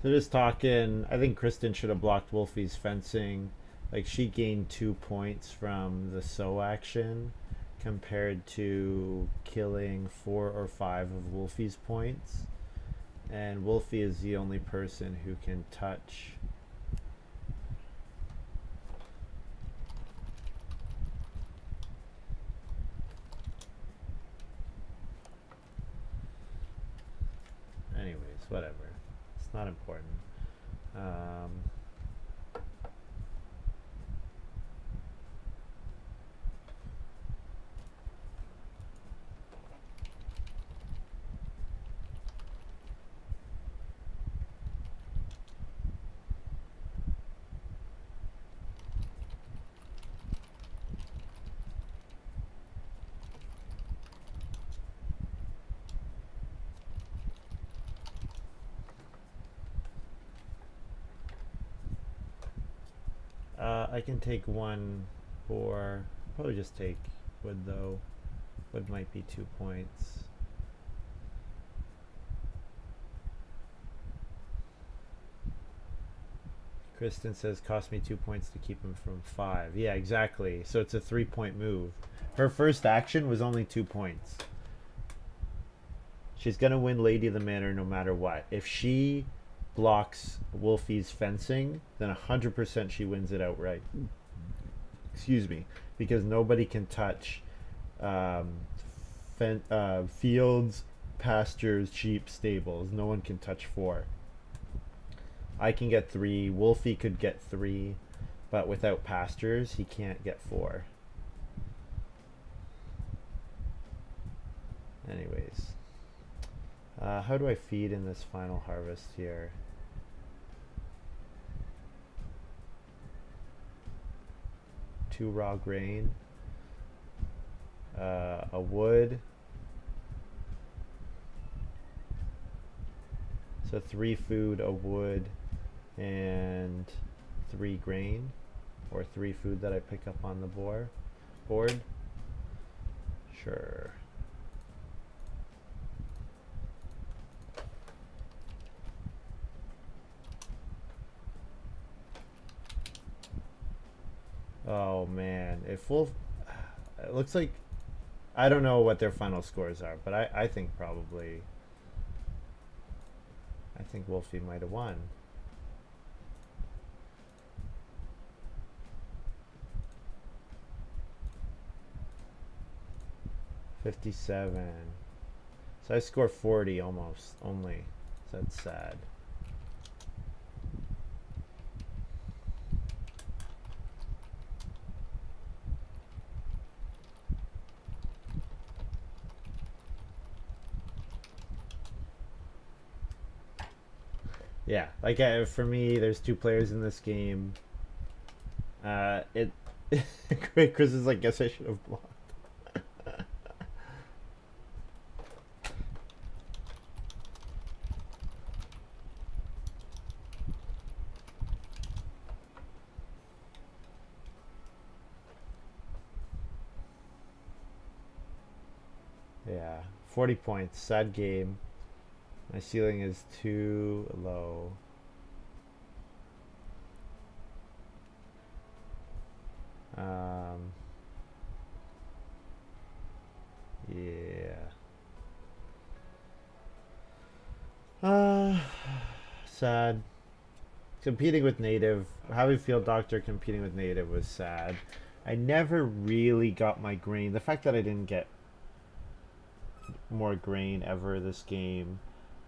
So just talking, I think Kristen should have blocked Wolfie's fencing. Like she gained 2 points from the sow action compared to killing 4 or 5 of Wolfie's points. And Wolfie is the only person who can touch. Anyways, whatever. It's not important. Um, I can take one for. Probably just take wood though. Wood might be 2 points. Kristen says cost me 2 points to keep him from 5. Yeah, exactly. So it's a 3 point move. Her first action was only 2 points. She's gonna win Lady of the Manor no matter what. If she blocks Wolfie's fencing, then 100% she wins it outright. Excuse me, because nobody can touch um, fields, pastures, sheep, stables. No one can touch 4. I can get 3. Wolfie could get 3, but without pastures, he can't get 4. Anyways, how do I feed in this final harvest here? Two raw grain, a wood, so 3 food, a wood, and 3 grain, or 3 food that I pick up on the board. Sure. Oh man, if Wolf, it looks like I don't know what their final scores are, but I think probably I think Wolfie might have won. $57. So I score 40 almost only. So that's sad. Yeah, like for me, there's two players in this game. It Chris is like, guess I should have blocked. Yeah, 40 points. Sad game. My ceiling is too low. Um, yeah. Uh, sad. Competing with native, having field doctor competing with native was sad. I never really got my grain. The fact that I didn't get more grain ever this game,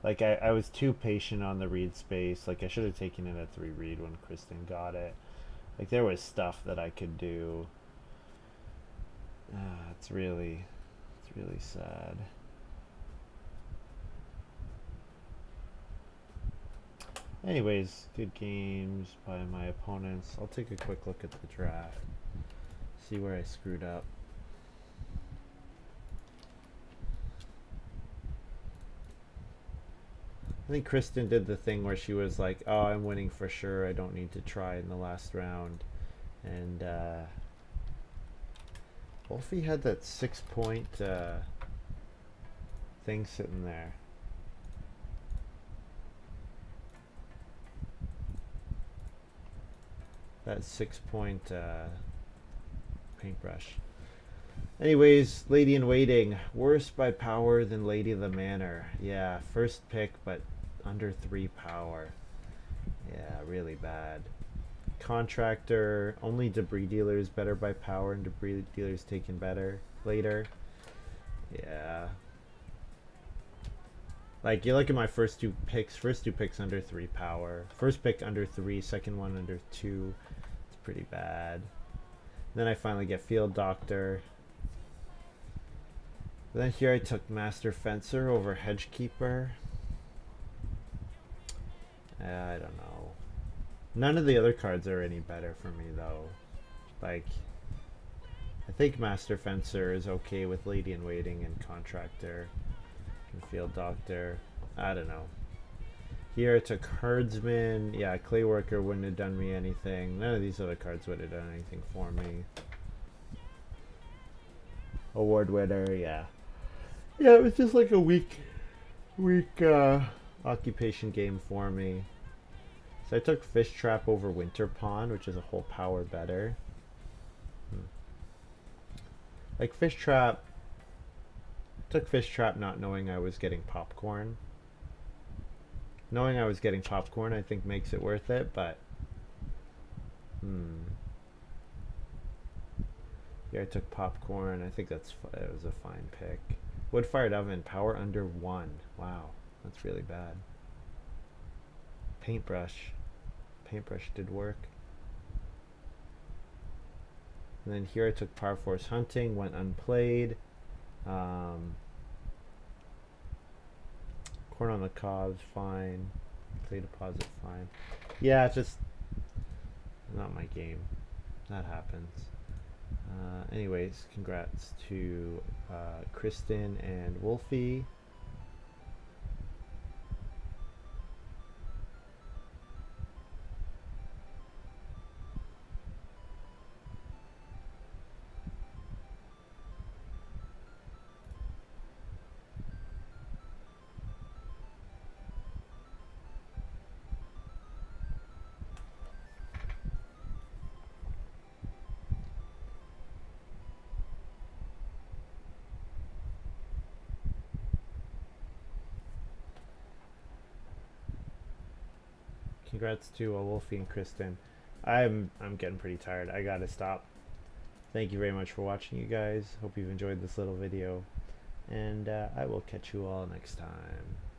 like I was too patient on the read space. Like I should have taken it at 3 read when Kristen got it. Like there was stuff that I could do. It's really sad. Anyways, good games by my opponents. I'll take a quick look at the draft. See where I screwed up. I think Kristen did the thing where she was like, oh, I'm winning for sure. I don't need to try in the last round. And Wolfie had that 6-point thing sitting there. That 6-point paintbrush. Anyways, Lady in Waiting. Worse by power than Lady of the Manor. Yeah, first pick, but under 3 power. Yeah, really bad. Contractor. Only debris dealers better by power, and debris dealers taken better later. Yeah. Like, you look at my first two picks under 3 power. First pick under 3, second one under 2. It's pretty bad. Then I finally get Field Doctor. Then here I took Master Fencer over Hedgekeeper. I don't know. None of the other cards are any better for me though. Like, I think Master Fencer is okay with Lady in Waiting and Contractor and Field Doctor. I don't know. Here I took Herdsman. Yeah, Clay Worker wouldn't have done me anything. None of these other cards would have done anything for me. Award winner, yeah. Yeah, it was just like a weak occupation game for me. So I took Fish Trap over Winter Pond, which is a whole power better. Like Fish Trap, took Fish Trap not knowing I was getting popcorn. Knowing I was getting popcorn, I think makes it worth it, but yeah, I took popcorn. I think it was a fine pick. Wood-fired oven, power under 1. Wow, that's really bad. Paintbrush. Paintbrush did work. And then here I took Power Force Hunting, went unplayed. Corn on the Cobs, fine. Play Deposit, fine. Yeah, it's just not my game. That happens. Anyways, congrats to Kristen and Wolfie. congrats to Wolfie and Kristen. I'm getting pretty tired. I gotta stop. Thank you very much for watching, you guys. Hope you've enjoyed this little video, and I will catch you all next time.